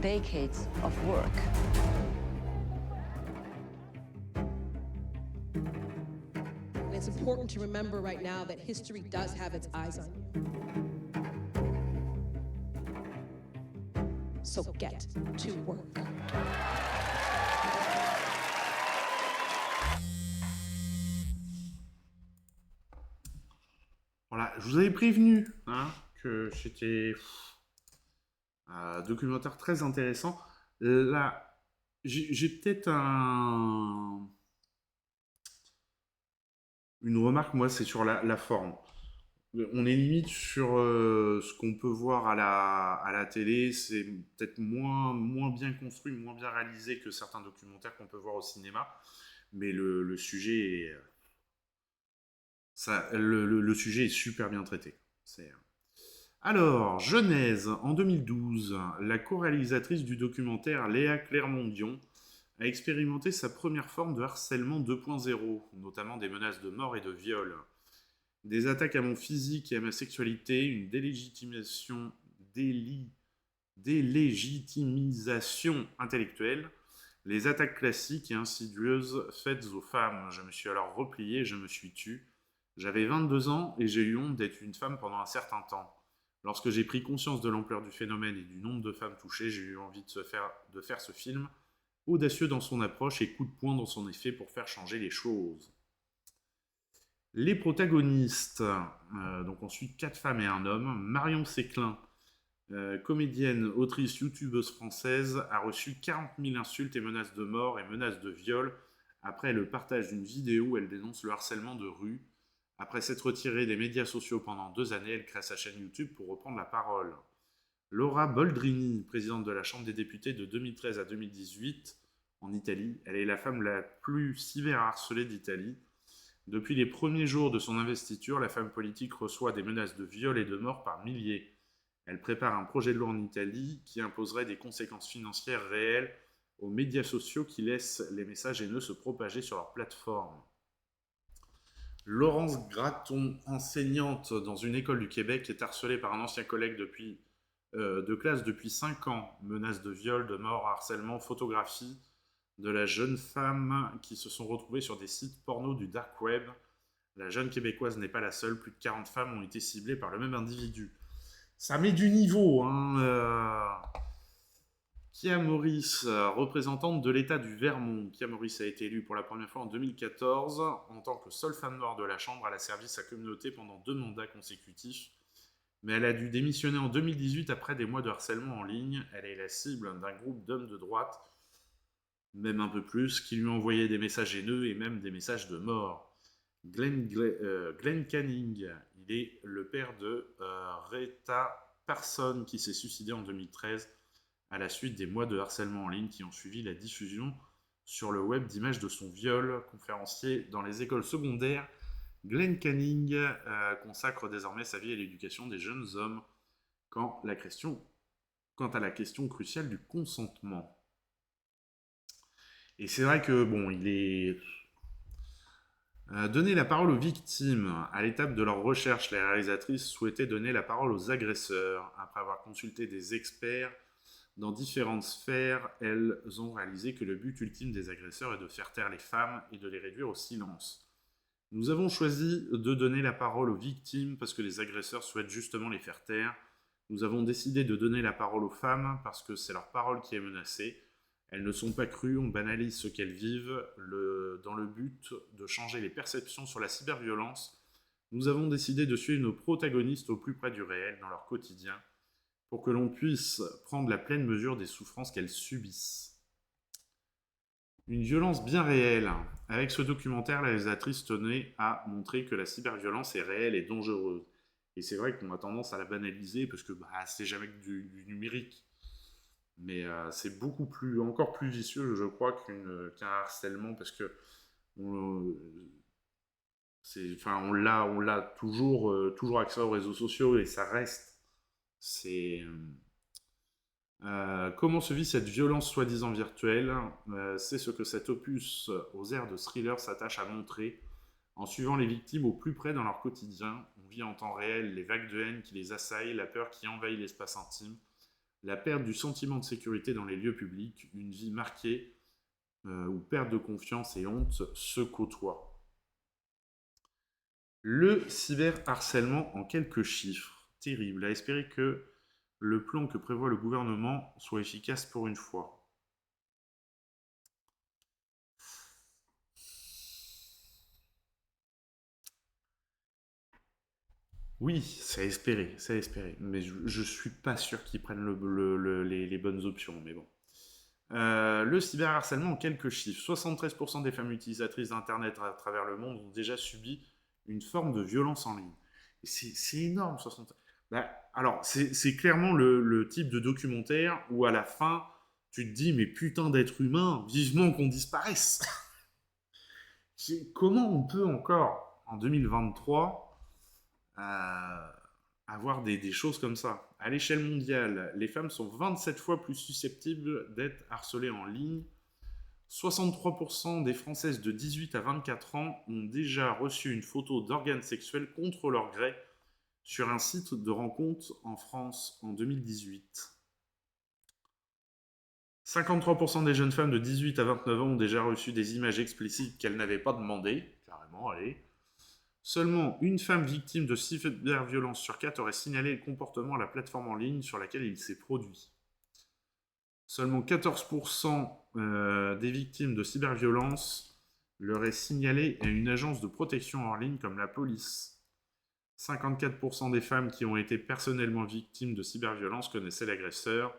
decades of work. And it's important to remember right now that history does have its eyes on you. So get to work. Voilà, je vous avais prévenu que c'était un documentaire très intéressant. Là, j'ai peut-être une remarque, moi, c'est sur la forme. On est limite sur ce qu'on peut voir à la télé. C'est peut-être moins bien construit, moins bien réalisé que certains documentaires qu'on peut voir au cinéma. Mais le sujet est... le sujet est super bien traité. Alors, Genèse, en 2012, la co-réalisatrice du documentaire Léa Clermont-Dion a expérimenté sa première forme de harcèlement 2.0, notamment des menaces de mort et de viol. Des attaques à mon physique et à ma sexualité, une délégitimisation intellectuelle, les attaques classiques et insidieuses faites aux femmes. Je me suis alors replié, je me suis tue. J'avais 22 ans et j'ai eu honte d'être une femme pendant un certain temps. Lorsque j'ai pris conscience de l'ampleur du phénomène et du nombre de femmes touchées, j'ai eu envie de faire ce film, audacieux dans son approche et coup de poing dans son effet pour faire changer les choses. Les protagonistes, donc on suit 4 femmes et un homme. Marion Séclin, comédienne, autrice, youtubeuse française, a reçu 40 000 insultes et menaces de mort et menaces de viol après le partage d'une vidéo où elle dénonce le harcèlement de rue. Après s'être retirée des médias sociaux pendant 2 années, elle crée sa chaîne YouTube pour reprendre la parole. Laura Boldrini, présidente de la Chambre des députés de 2013 à 2018 en Italie, elle est la femme la plus cyberharcelée d'Italie. Depuis les premiers jours de son investiture, la femme politique reçoit des menaces de viol et de mort par milliers. Elle prépare un projet de loi en Italie qui imposerait des conséquences financières réelles aux médias sociaux qui laissent les messages haineux se propager sur leur plateforme. Laurence Gratton, enseignante dans une école du Québec, est harcelée par un ancien collègue de classe depuis 5 ans. Menaces de viol, de mort, harcèlement, photographie de la jeune femme qui se sont retrouvées sur des sites porno du dark web. La jeune québécoise n'est pas la seule, plus de 40 femmes ont été ciblées par le même individu. Ça met du niveau, hein. Kia Morris, représentante de l'État du Vermont. Kia Morris a été élue pour la première fois en 2014. En tant que seule femme noire de la Chambre, elle a servi sa communauté pendant 2 mandats consécutifs. Mais elle a dû démissionner en 2018 après des mois de harcèlement en ligne. Elle est la cible d'un groupe d'hommes de droite, même un peu plus, qui lui ont envoyé des messages haineux et même des messages de mort. Glenn Canning, il est le père de Retta Parson qui s'est suicidé en 2013 à la suite des mois de harcèlement en ligne qui ont suivi la diffusion sur le web d'images de son viol. Conférencier dans les écoles secondaires, Glenn Canning consacre désormais sa vie à l'éducation des jeunes hommes quant à la question cruciale du consentement. Et c'est vrai que, bon, il est... donner la parole aux victimes. À l'étape de leur recherche, les réalisatrices souhaitaient donner la parole aux agresseurs. Après avoir consulté des experts dans différentes sphères, elles ont réalisé que le but ultime des agresseurs est de faire taire les femmes et de les réduire au silence. Nous avons choisi de donner la parole aux victimes parce que les agresseurs souhaitent justement les faire taire. Nous avons décidé de donner la parole aux femmes parce que c'est leur parole qui est menacée. Elles ne sont pas crues, on banalise ce qu'elles vivent dans le but de changer les perceptions sur la cyberviolence. Nous avons décidé de suivre nos protagonistes au plus près du réel dans leur quotidien pour que l'on puisse prendre la pleine mesure des souffrances qu'elles subissent. Une violence bien réelle. Avec ce documentaire, la réalisatrice tenait à montrer que la cyberviolence est réelle et dangereuse. Et c'est vrai qu'on a tendance à la banaliser parce que c'est jamais que du numérique. Mais c'est encore plus vicieux, je crois, qu'un harcèlement, parce que on l'a toujours accès aux réseaux sociaux et ça reste. Comment se vit cette violence soi-disant virtuelle? C'est ce que cet opus aux airs de thriller s'attache à montrer. En suivant les victimes au plus près dans leur quotidien, on vit en temps réel les vagues de haine qui les assaillent, la peur qui envahit l'espace intime, la perte du sentiment de sécurité dans les lieux publics, une vie marquée où perte de confiance et honte se côtoient. Le cyberharcèlement en quelques chiffres. Terrible. À espérer que le plan que prévoit le gouvernement soit efficace pour une fois. Oui, c'est à espérer, mais je suis pas sûr qu'ils prennent les bonnes options, mais bon. Le cyberharcèlement en quelques chiffres. 73% des femmes utilisatrices d'Internet à travers le monde ont déjà subi une forme de violence en ligne. C'est énorme, 60. Bah, alors, c'est clairement le type de documentaire où à la fin, tu te dis, mais putain d'être humain, vivement qu'on disparaisse. Comment on peut encore, en 2023, avoir des choses comme ça? À l'échelle mondiale, les femmes sont 27 fois plus susceptibles d'être harcelées en ligne. 63% des Françaises de 18 à 24 ans ont déjà reçu une photo d'organes sexuels contre leur gré sur un site de rencontre en France en 2018. 53% des jeunes femmes de 18 à 29 ans ont déjà reçu des images explicites qu'elles n'avaient pas demandées. Carrément, allez. Seulement une femme victime de cyberviolence sur 4 aurait signalé le comportement à la plateforme en ligne sur laquelle il s'est produit. Seulement 14% des victimes de cyberviolence l'auraient signalé à une agence de protection en ligne comme la police. 54% des femmes qui ont été personnellement victimes de cyberviolence connaissaient l'agresseur.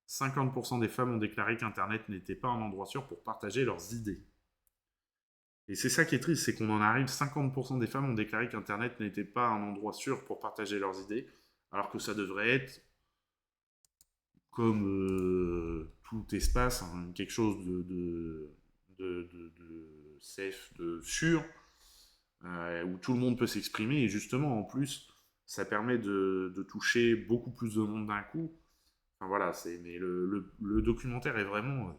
50% des femmes ont déclaré qu'Internet n'était pas un endroit sûr pour partager leurs idées. Et c'est ça qui est triste, c'est qu'on en arrive, 50% des femmes ont déclaré qu'Internet n'était pas un endroit sûr pour partager leurs idées, alors que ça devrait être, comme tout espace, hein, quelque chose de safe, de sûr, où tout le monde peut s'exprimer, et justement, en plus, ça permet de toucher beaucoup plus de monde d'un coup. Enfin voilà, mais le documentaire est vraiment...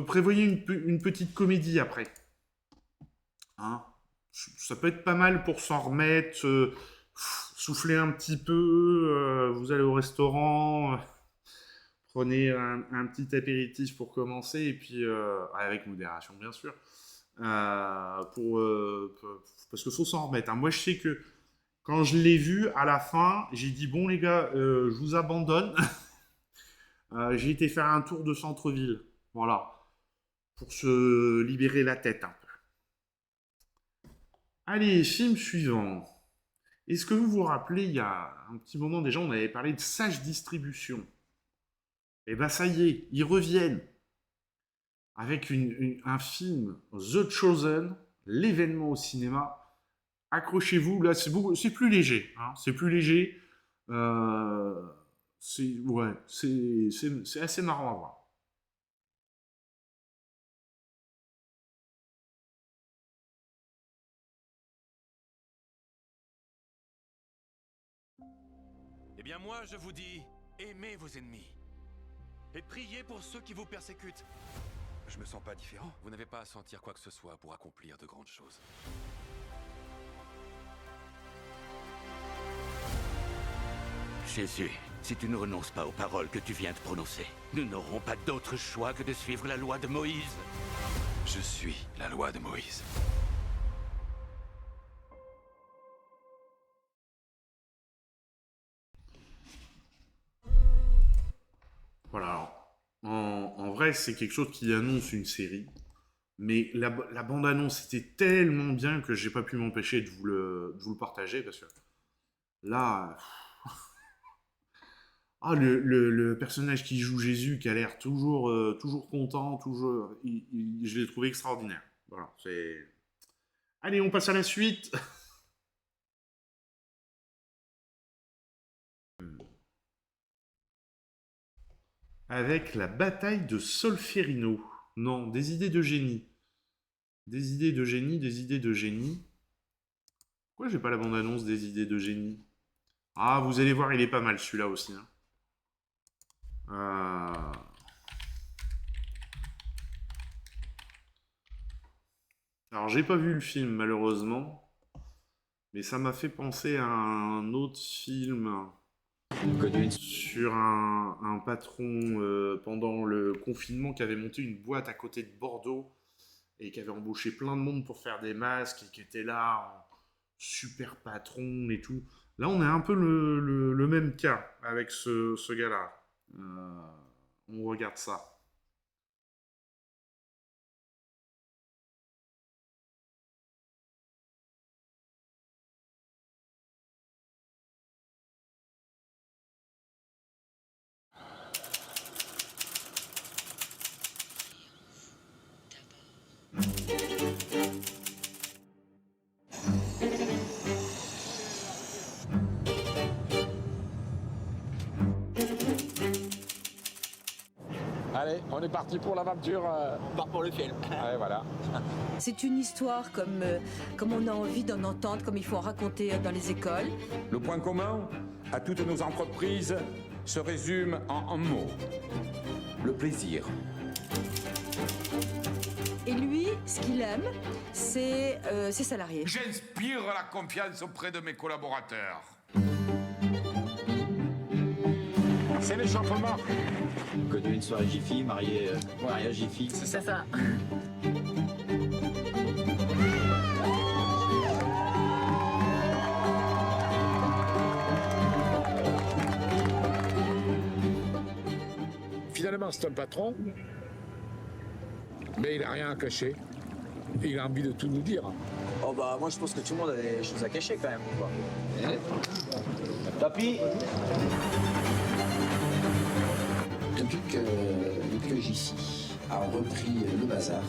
Prévoyez une petite comédie après. Hein, ça peut être pas mal pour s'en remettre, souffler un petit peu, vous allez au restaurant, prenez un petit apéritif pour commencer, et puis avec modération bien sûr, parce qu'il faut s'en remettre. Hein. Moi je sais que quand je l'ai vu à la fin, j'ai dit bon les gars, je vous abandonne. J'ai été faire un tour de centre-ville. Voilà, pour se libérer la tête un peu. Allez, film suivant. Est-ce que vous vous rappelez, il y a un petit moment déjà, on avait parlé de Sage Distribution. Et ben ça y est, ils reviennent avec un film, The Chosen, l'événement au cinéma. Accrochez-vous, là c'est plus léger. Hein, c'est plus léger. C'est assez marrant à voir. Eh bien moi, je vous dis, aimez vos ennemis. Et priez pour ceux qui vous persécutent. Je me sens pas différent. Vous n'avez pas à sentir quoi que ce soit pour accomplir de grandes choses. Jésus, si tu ne renonces pas aux paroles que tu viens de prononcer, nous n'aurons pas d'autre choix que de suivre la loi de Moïse. Je suis la loi de Moïse. Voilà, alors, en vrai, c'est quelque chose qui annonce une série, mais la bande-annonce était tellement bien que j'ai pas pu m'empêcher de vous le partager, parce que là... le personnage qui joue Jésus, qui a l'air toujours content, je l'ai trouvé extraordinaire. Voilà, c'est... Allez, on passe à la suite. Avec la bataille de Solferino. Non, des idées de génie. Des idées de génie, des idées de génie. Pourquoi j'ai pas la bande-annonce des idées de génie? Ah, vous allez voir, il est pas mal celui-là aussi. Hein. Alors, j'ai pas vu le film, malheureusement. Mais ça m'a fait penser à un autre film... sur un patron pendant le confinement qui avait monté une boîte à côté de Bordeaux et qui avait embauché plein de monde pour faire des masques et qui était là en super patron et tout. Là, on a un peu le même cas avec ce gars-là. On regarde ça. Allez, on est parti pour l'aventure. Part pour le film. Ouais, voilà. C'est une histoire comme on a envie d'en entendre, comme il faut en raconter dans les écoles. Le point commun à toutes nos entreprises se résume en un mot. Le plaisir. Et lui, ce qu'il aime, c'est ses salariés. J'inspire la confiance auprès de mes collaborateurs. C'est l'échauffement. Connu une soirée Jiffy, marié à Jiffy. C'est ça. Finalement, c'est un patron, mais il n'a rien à cacher. Il a envie de tout nous dire. Oh bah moi je pense que tout le monde a des choses à cacher quand même. Quoi. Tapis. Depuis que JC a repris le bazar,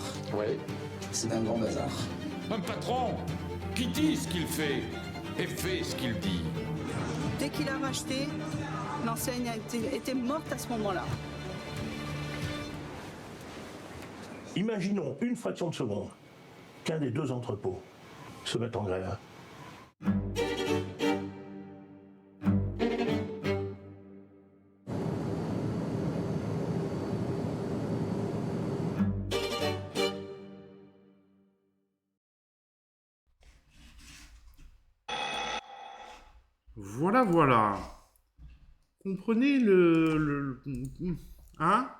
c'est un grand bazar. Un patron qui dit ce qu'il fait et fait ce qu'il dit. Dès qu'il a racheté, l'enseigne était morte à ce moment-là. Imaginons une fraction de seconde qu'un des deux entrepôts se mette en grève. Voilà. Comprenez hein?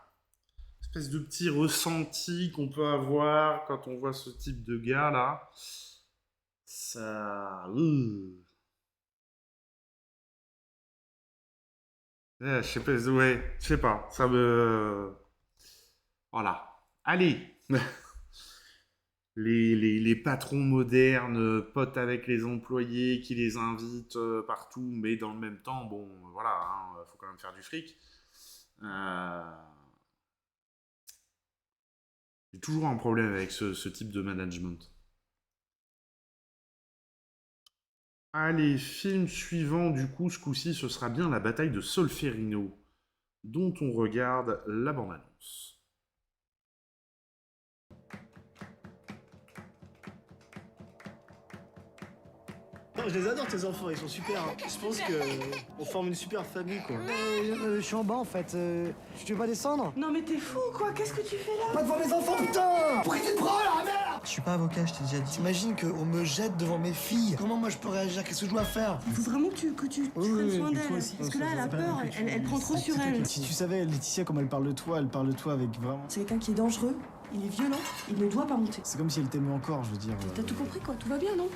Espèce de petit ressenti qu'on peut avoir quand on voit ce type de gars là. Ça. Je sais pas. Ça me. Voilà. Allez. Les patrons modernes, potes avec les employés, qui les invitent partout, mais dans le même temps, bon, voilà, hein, faut quand même faire du fric. J'ai toujours un problème avec ce type de management. Allez, film suivant, du coup, ce coup-ci, ce sera bien la bataille de Solferino, dont on regarde la bande-annonce. Je les adore tes enfants, ils sont super. Hein. Je pense qu'on forme une super famille quoi. Je suis en bas en fait. Tu veux pas descendre? Non mais t'es fou quoi, qu'est-ce que tu fais là? Pas devant mes enfants putain! Pourquoi tu te prends là, merde? Je suis pas avocat, je t'ai déjà dit. T'imagines qu'on me jette devant mes filles? Comment moi je peux réagir? Qu'est-ce que je dois faire? Il faut vraiment que tu prennes soin d'elle. Parce que là elle a peur, elle prend trop sur elle. Si tu savais Laetitia comme elle parle de toi avec vraiment... C'est quelqu'un qui est dangereux, il est violent, il ne doit pas monter. C'est comme si elle t'aimait encore, je veux dire. T'as tout compris quoi, tout va bien non?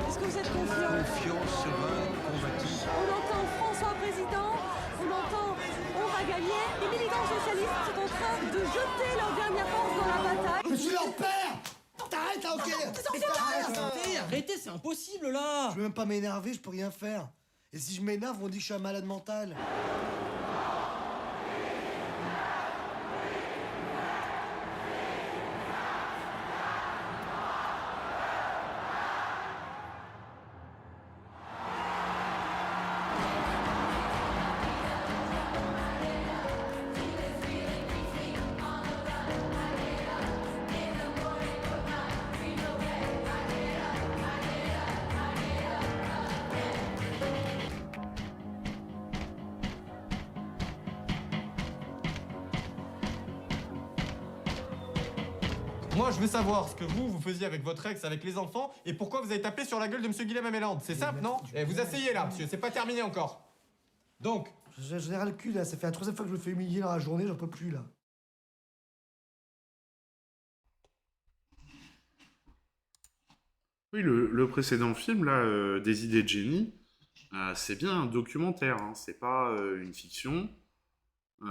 Est-ce que vous êtes confiant? Confiance, sereine, combative. On entend François président, on entend on va gagner. Les militants socialistes sont en train de jeter leur dernière force dans la bataille. Je suis leur père! T'arrêtes là, ok? Arrêtez, c'est impossible là. Je peux même pas m'énerver, je peux rien faire. Et si je m'énerve, on dit que je suis un malade mental. Moi, je veux savoir ce que vous faisiez avec votre ex, avec les enfants, et pourquoi vous avez tapé sur la gueule de monsieur Guillaume Améland. C'est simple, non? Eh, vous asseyez là, monsieur, c'est pas terminé encore. Donc. J'en ai ras le cul là, ça fait la troisième fois que je me fais humilier dans la journée, j'en peux plus là. Oui, le précédent film, là, Des idées de génie, c'est bien un documentaire, hein, c'est pas une fiction. Ils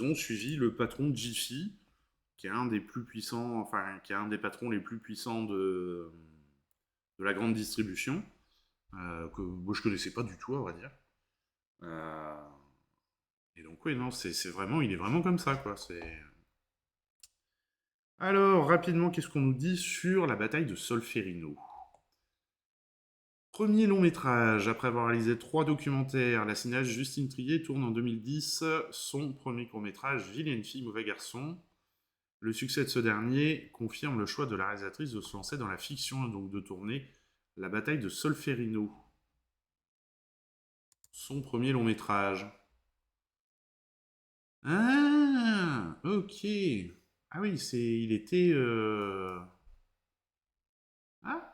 ont suivi le patron de Jiffy, qui est un des plus puissants, enfin, qui est un des patrons les plus puissants de la grande distribution, que moi je connaissais pas du tout, à vrai dire. Et donc, oui, non, il est vraiment comme ça, quoi. Alors, rapidement, qu'est-ce qu'on nous dit sur la bataille de Solferino? Premier long métrage. Après avoir réalisé 3 documentaires, la cinéaste Justine Triet tourne en 2010 son premier court métrage Vilaine fille, mauvais garçon. Le succès de ce dernier confirme le choix de la réalisatrice de se lancer dans la fiction et donc de tourner La bataille de Solferino. Son premier long métrage. Ah, ok. Ah oui, il était...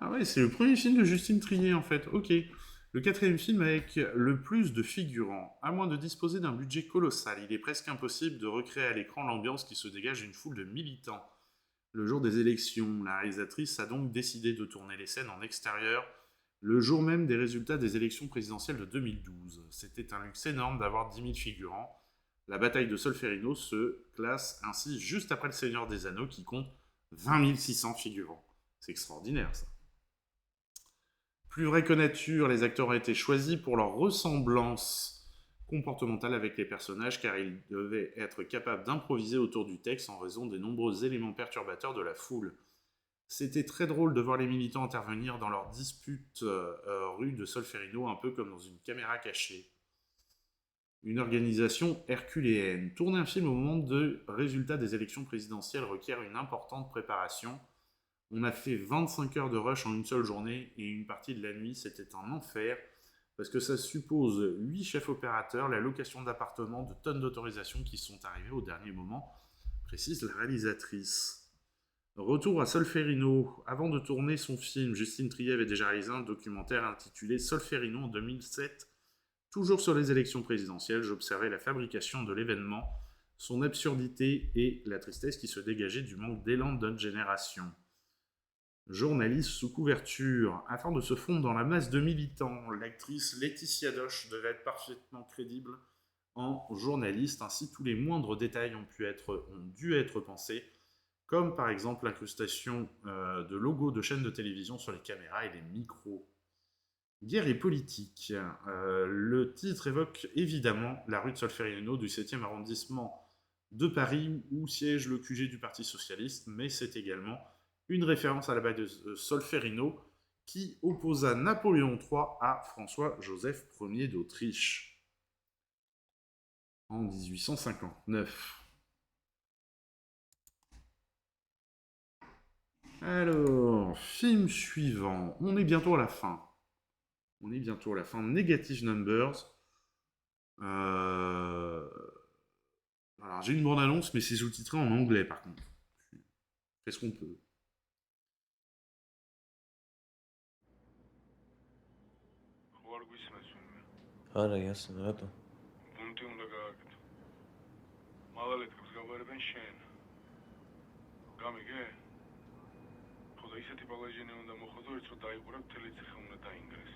Ah ouais, c'est le premier film de Justine Triet en fait, ok. Le 4e film avec le plus de figurants. À moins de disposer d'un budget colossal, il est presque impossible de recréer à l'écran l'ambiance qui se dégage d'une foule de militants. Le jour des élections, la réalisatrice a donc décidé de tourner les scènes en extérieur, le jour même des résultats des élections présidentielles de 2012. C'était un luxe énorme d'avoir 10 000 figurants. La bataille de Solferino se classe ainsi juste après Le Seigneur des Anneaux qui compte 20 600 figurants. C'est extraordinaire, ça. Plus vrai que nature, les acteurs ont été choisis pour leur ressemblance comportementale avec les personnages, car ils devaient être capables d'improviser autour du texte en raison des nombreux éléments perturbateurs de la foule. C'était très drôle de voir les militants intervenir dans leur dispute rue de Solferino, un peu comme dans une caméra cachée. Une organisation herculéenne. Tourner un film au moment de résultats des élections présidentielles requiert une importante préparation. On a fait 25 heures de rush en une seule journée et une partie de la nuit, c'était un enfer parce que ça suppose 8 chefs opérateurs, la location d'appartements, de tonnes d'autorisations qui sont arrivées au dernier moment, précise la réalisatrice. Retour à Solferino. Avant de tourner son film, Justine Triet avait déjà réalisé un documentaire intitulé Solferino en 2007. Toujours sur les élections présidentielles, j'observais la fabrication de l'événement, son absurdité et la tristesse qui se dégageait du manque d'élan de notre génération. Journaliste sous couverture. Afin de se fondre dans la masse de militants, l'actrice Laetitia Doche devait être parfaitement crédible en journaliste. Ainsi, tous les moindres détails ont dû être pensés, comme par exemple l'incrustation de logos de chaînes de télévision sur les caméras et les micros. Guerre et politique. Le titre évoque évidemment la rue de Solferino du 7e arrondissement de Paris, où siège le QG du Parti Socialiste, mais c'est également une référence à la bataille de Solferino qui opposa Napoléon III à François-Joseph Ier d'Autriche en 1859. Alors, film suivant. On est bientôt à la fin. Negative Numbers. Alors, j'ai une bande-annonce, mais c'est sous-titré en anglais, par contre. Fais ce qu'on peut. არა, იასნა, რატო? ბუნტი უნდა გააკეთო. მაღალეთებს გავარებენ შენ. გამიგე? ხოდა ისეთი ბალაჟენი უნდა მოხდო, რომ დაიყურებ მთელი ციხე უნდა დაინგრეს.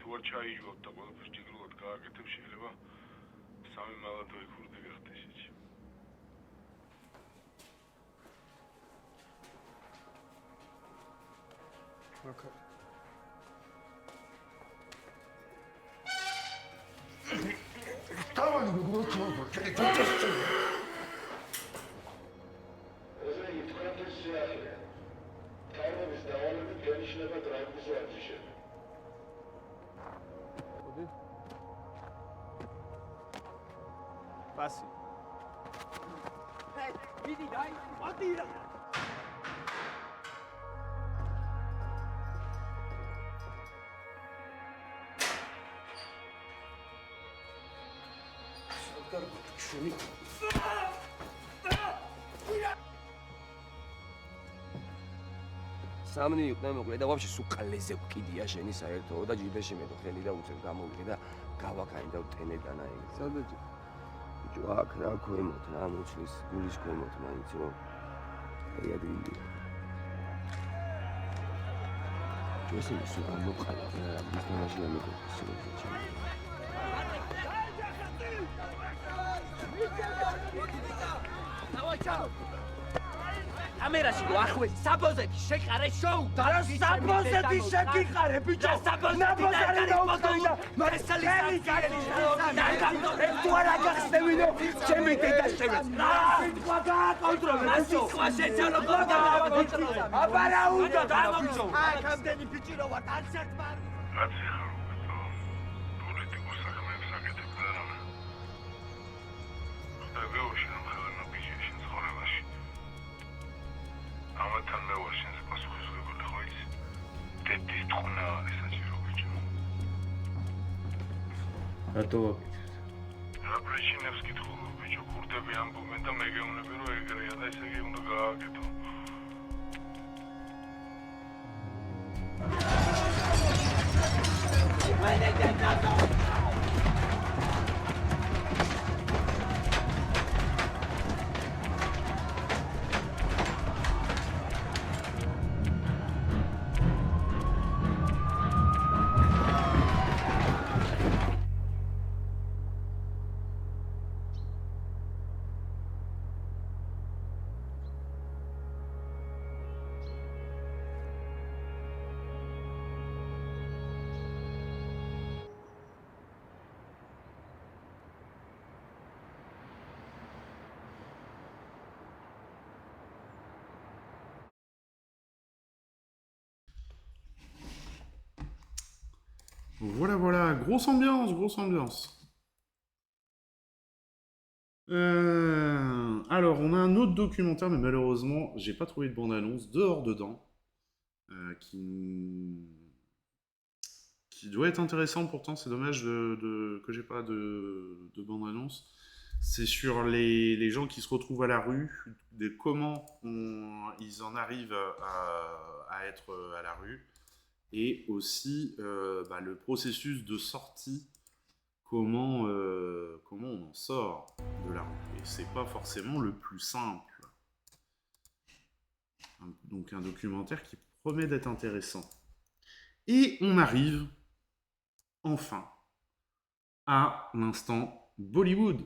თუ არ ჩაიჯვავთ და ყველაფერს ჯიგრულად გააკეთებ, შეიძლება სამი მალადო იქურდი გახდეს ისე. Okay. Passi. Vedi dai, attira! სამნი იყვნენ მოკლე და ვაფშე სულ ყალეზე ვკიდია შენი საერთო და ჯიბეში მე თუ ხელი და უწევ გამოვიდე და გავაკაინდა ტენედან აი სადაც ბიჭო აქ რა ქვემოთ რა მოჩლის გულის ქვემოთ მაინც რომ აი ადი ჯოსი სულ ამოყალა რა მისმაში ამოყალა სულ დავაი ჩაო კამერაში რო ახვე საბოზეთი შეყარე შოუ და საბოზეთი შეგიყარე ბიჭო ნაბოზარი დაუწყდა მასალი თუ არ აგახსნევინო ჩემი დედა შემეც სიტყვა გააკონტროლე სიტყვა შეცალო აბარა უნდა ბიჭო აქ ამდენი ბიჭი რო ვარ არც ერთ კაცი ხარ უკვე პოლიტიკურ საქმეებს აკეთებ და რა ხდებეოში რომ ხელანა ბიჭებში ცხოვრებაში ამათან მე ვარ შენზე პასუხისმგებელი ხო იცი დედის თხოვნა არის საჭირო ბიჭო რატო რა პრეჩინებს კითხულობ ბიჭო ქურდები ამბობენ და მე გეუბნები რომ ეგრეა და ესე იგი უნდა გააკეთო Voilà, grosse ambiance. Alors, on a un autre documentaire, mais malheureusement, j'ai pas trouvé de bande-annonce dehors dedans, qui doit être intéressant. Pourtant, c'est dommage que j'ai pas de bande-annonce. C'est sur les gens qui se retrouvent à la rue, de comment ils en arrivent à être à la rue. Et aussi le processus de sortie, comment on en sort de la rue. Et c'est pas forcément le plus simple. Donc un documentaire qui promet d'être intéressant. Et on arrive enfin à l'instant Bollywood.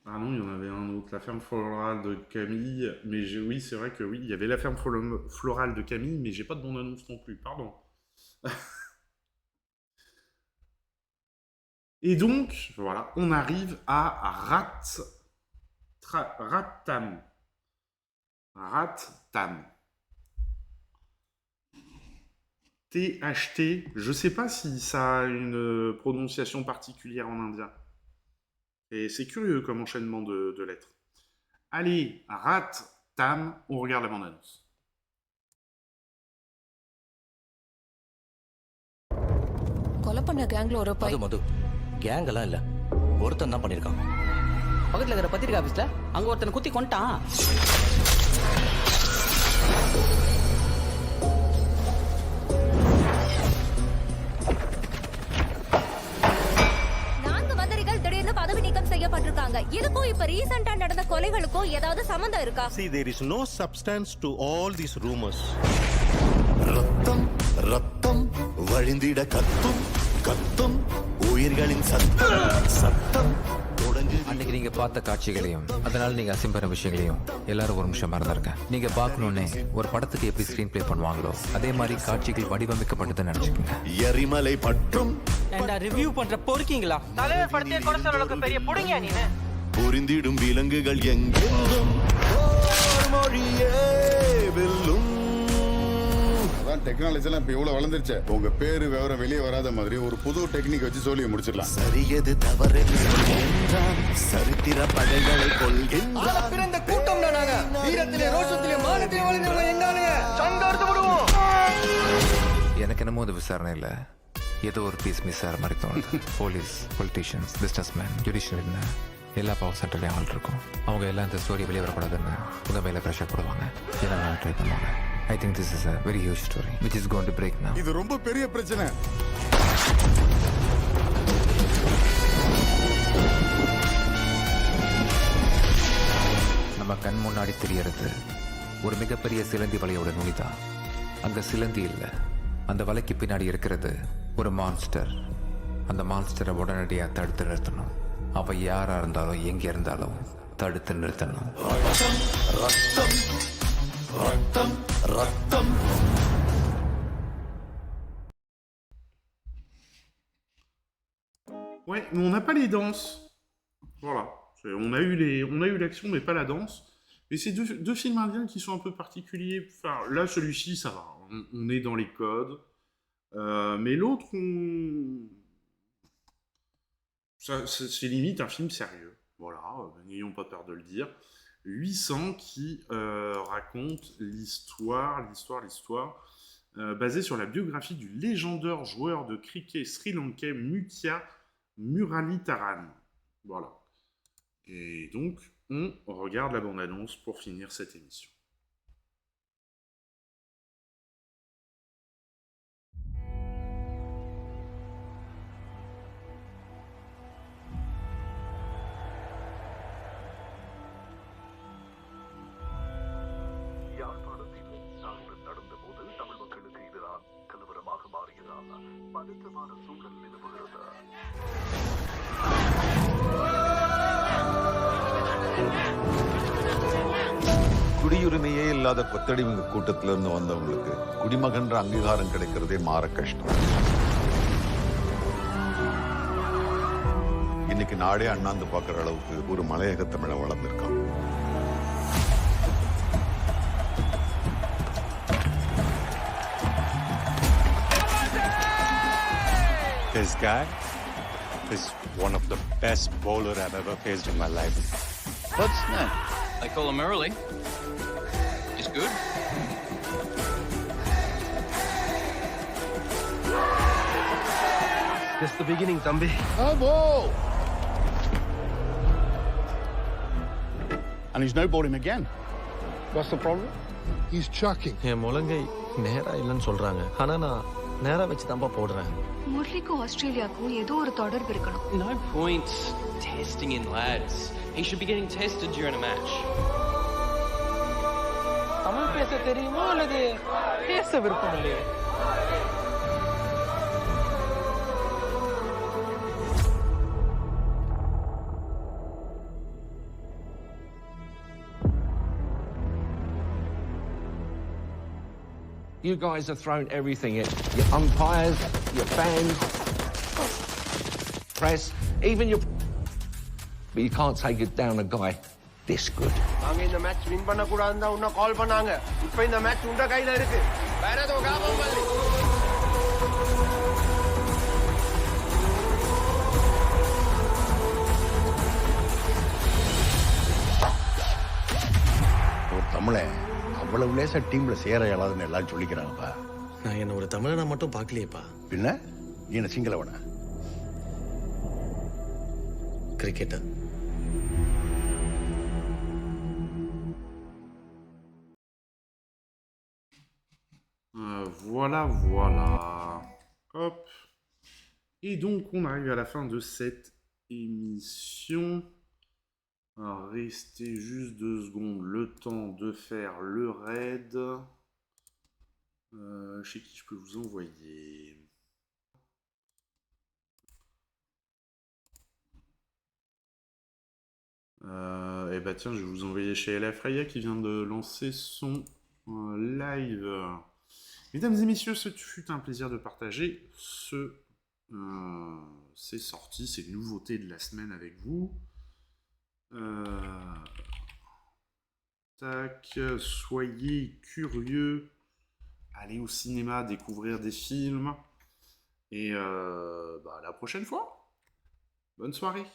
Ah non, il y en avait un autre, la ferme florale de Camille, mais oui, c'est vrai que oui, il y avait la ferme florale de Camille, mais j'ai pas de bande-annonce non plus, pardon. Et donc, voilà, on arrive à Rattam. THT, je sais pas si ça a une prononciation particulière en indien. Et c'est curieux comme enchaînement de lettres. Allez, Rattam, on regarde la bande-annonce. கொலை பண்ண கேங்ல ஒரு மது கேங் எல்லாம் இல்ல ஒருத்தன் தான் பண்ணிருக்கான் பக்கத்துல இருக்கிற பத்திரிக்கை ஆபீஸ்ல அங்க ஒருத்தனை குத்தி கொண்டான் செய்யப்பட்டிருக்காங்க இதுக்கும் இப்ப ரீசன்ட்டா நடந்த கொலைகளுக்கும் ஏதாவது சம்பந்தம் இருக்கா See, there is no substance to all these rumors. ரத்தம் வழிந்திட கத்தும் உயிர்களின் சத்தம் அன்னைக்கு நீங்க பார்த்த காட்சிகளையும் அதனால நீங்க அசிம்பர விஷயங்களையும் எல்லாரும் ஒரு நிமிஷம் மறந்துருங்க. நீங்க பார்க்கணும்னே ஒரு படத்துக்கு எப்படி ஸ்கிரீன் பிளே பண்ணுவாங்களோ அதே மாதிரி காட்சிகள் வடிவமைக்கப்பட்டதுன்னு நினைச்சுக்கோங்க. எரிமலை பற்றும் ரிவ்யூ பண்ற பொறுக்கீங்களா தலைவர் படத்தை கொலை சொல்றதுக்கு பெரிய புடுங்கியா நீ புரிந்திடும் விலங்குகள் எங்கெங்கும் மொழியே வெல்லும். டெக்னாலஜி எல்லாம் இப்ப எவ்வளவு வளர்ந்துருச்சு. உங்க பேரு விவரம் வெளியே வராத மாதிரி ஒரு புது டெக்னிக் வச்சு சொல்லி முடிச்சிடலாம். சரியது தவறு என்றான் சரித்திர பகைகளை கொள்கின்றான். பிறந்த கூட்டம் நாங்க வீரத்திலே ரோஷத்திலே மானத்திலே வளர்ந்தவங்க எங்கானுங்க சங்கார்த்து விடுவோம். எனக்கு என்னமோ அது விசாரணை இல்ல ஏதோ ஒரு பீஸ் மிஸ் ஆகிற மாதிரி தோணுது. போலீஸ், பொலிட்டீஷியன்ஸ், பிஸ்னஸ்மேன், ஜுடிஷியல்னு எல்லா பவர் சென்டர்லையும் ஆள் இருக்கும். அவங்க எல்லாம் இந்த ஸ்டோரி வெளியே வரக்கூடாதுன்னு உங்க மேலே ப்ரெஷர் போடுவாங்க. என்ன ட்ரை பண்ணுவாங்க. I think this is a very huge story which is going to break now. இது ரொம்ப பெரிய பிரச்சனை. நம்ம கண் முன்னாடி தெரியறது ஒரு மிகப்பெரிய சிலந்தி வலையோட நுனிதான். அங்க சிலந்தி இல்லை, அந்த வலைக்கு பின்னாடி இருக்கிறது ஒரு மான்ஸ்டர். அந்த மான்ஸ்டரை உடனடியாக தடுத்து நிறுத்தணும். அவ யாரா இருந்தாலும் எங்க இருந்தாலும் தடுத்து நிறுத்தணும். ரத்தம் Ouais, mais on n'a pas les danses. Voilà. On a eu l'action, mais pas la danse. Et c'est deux films indiens qui sont un peu particuliers. Enfin, là, celui-ci, ça va. On est dans les codes. Mais l'autre, c'est limite un film sérieux. Voilà, n'ayons pas peur de le dire. 800 qui raconte l'histoire basée sur la biographie du légendaire joueur de cricket sri-lankais Muthia Muralitharan. Voilà. Et donc, on regarde la bande-annonce pour finir cette émission. குடியுரிமையே இல்லாத கொத்தடிமைங்க கூட்டத்துல இருந்து வந்தவங்களுக்கு குடிமகன்ற அங்கீகாரம் கிடைக்கிறதே மாற கஷ்டம். இன்னைக்கு நாடே அண்ணாந்து பார்க்குற அளவுக்கு ஒரு மலையக தமிழன் வளர்ந்துருக்கான். This guy is one of the best bowler I've ever faced in my life. What's that? I call him early. He's good. Just the beginning, Tambi. Bravo! And he's no bowling again. What's the problem? He's chucking. என் முழங்கை நேரா இல்லைன்னு சொல்றாங்க. ஆனா நான் நேரா வச்சு தான்ப்பா போடுறேன். முரளிக்கும் ஆஸ்திரேலியாவுக்கும் ஏதோ ஒரு தொடர்பு இருக்கணும். No point testing in lads. He should be getting tested during a match. Tamil பேச தெரியுமா அல்லது பேச விருப்பம் இல்லையே? You guys have thrown everything at your umpires, your fans, press, even your... But you can't take it down a guy this good. நாங்க இந்த match win பண்ண கூடாதுன்னு தான் உன்ன கால் பண்ணாங்க. இப்போ இந்த மேட்ச் உங்க கையில இருக்கு. வேற ஏதோ காபம் மாதிரி. ஒரு தமிழன் அவ்வளவு லேசா டீம்ல சேர இயலாதுன்னு எல்லாம் சொல்லிக்கிறாங்கப்பா. நான் என்ன ஒரு தமிழனா மட்டும் பார்க்கலையேப்பா. பின்ன நீ என்ன சிங்களவனா? Cricketer. Voilà. Hop. Et donc, on arrive à la fin de cette émission. Alors, restez juste 2 secondes, le temps de faire le raid. Chez qui je peux vous envoyer? Eh bah tiens, je vais vous envoyer chez Ella Freya qui vient de lancer son live. Mesdames et messieurs, ce fut un plaisir de partager ces sorties, ces nouveautés de la semaine avec vous. Soyez curieux, allez au cinéma découvrir des films, et à la prochaine fois. Bonne soirée.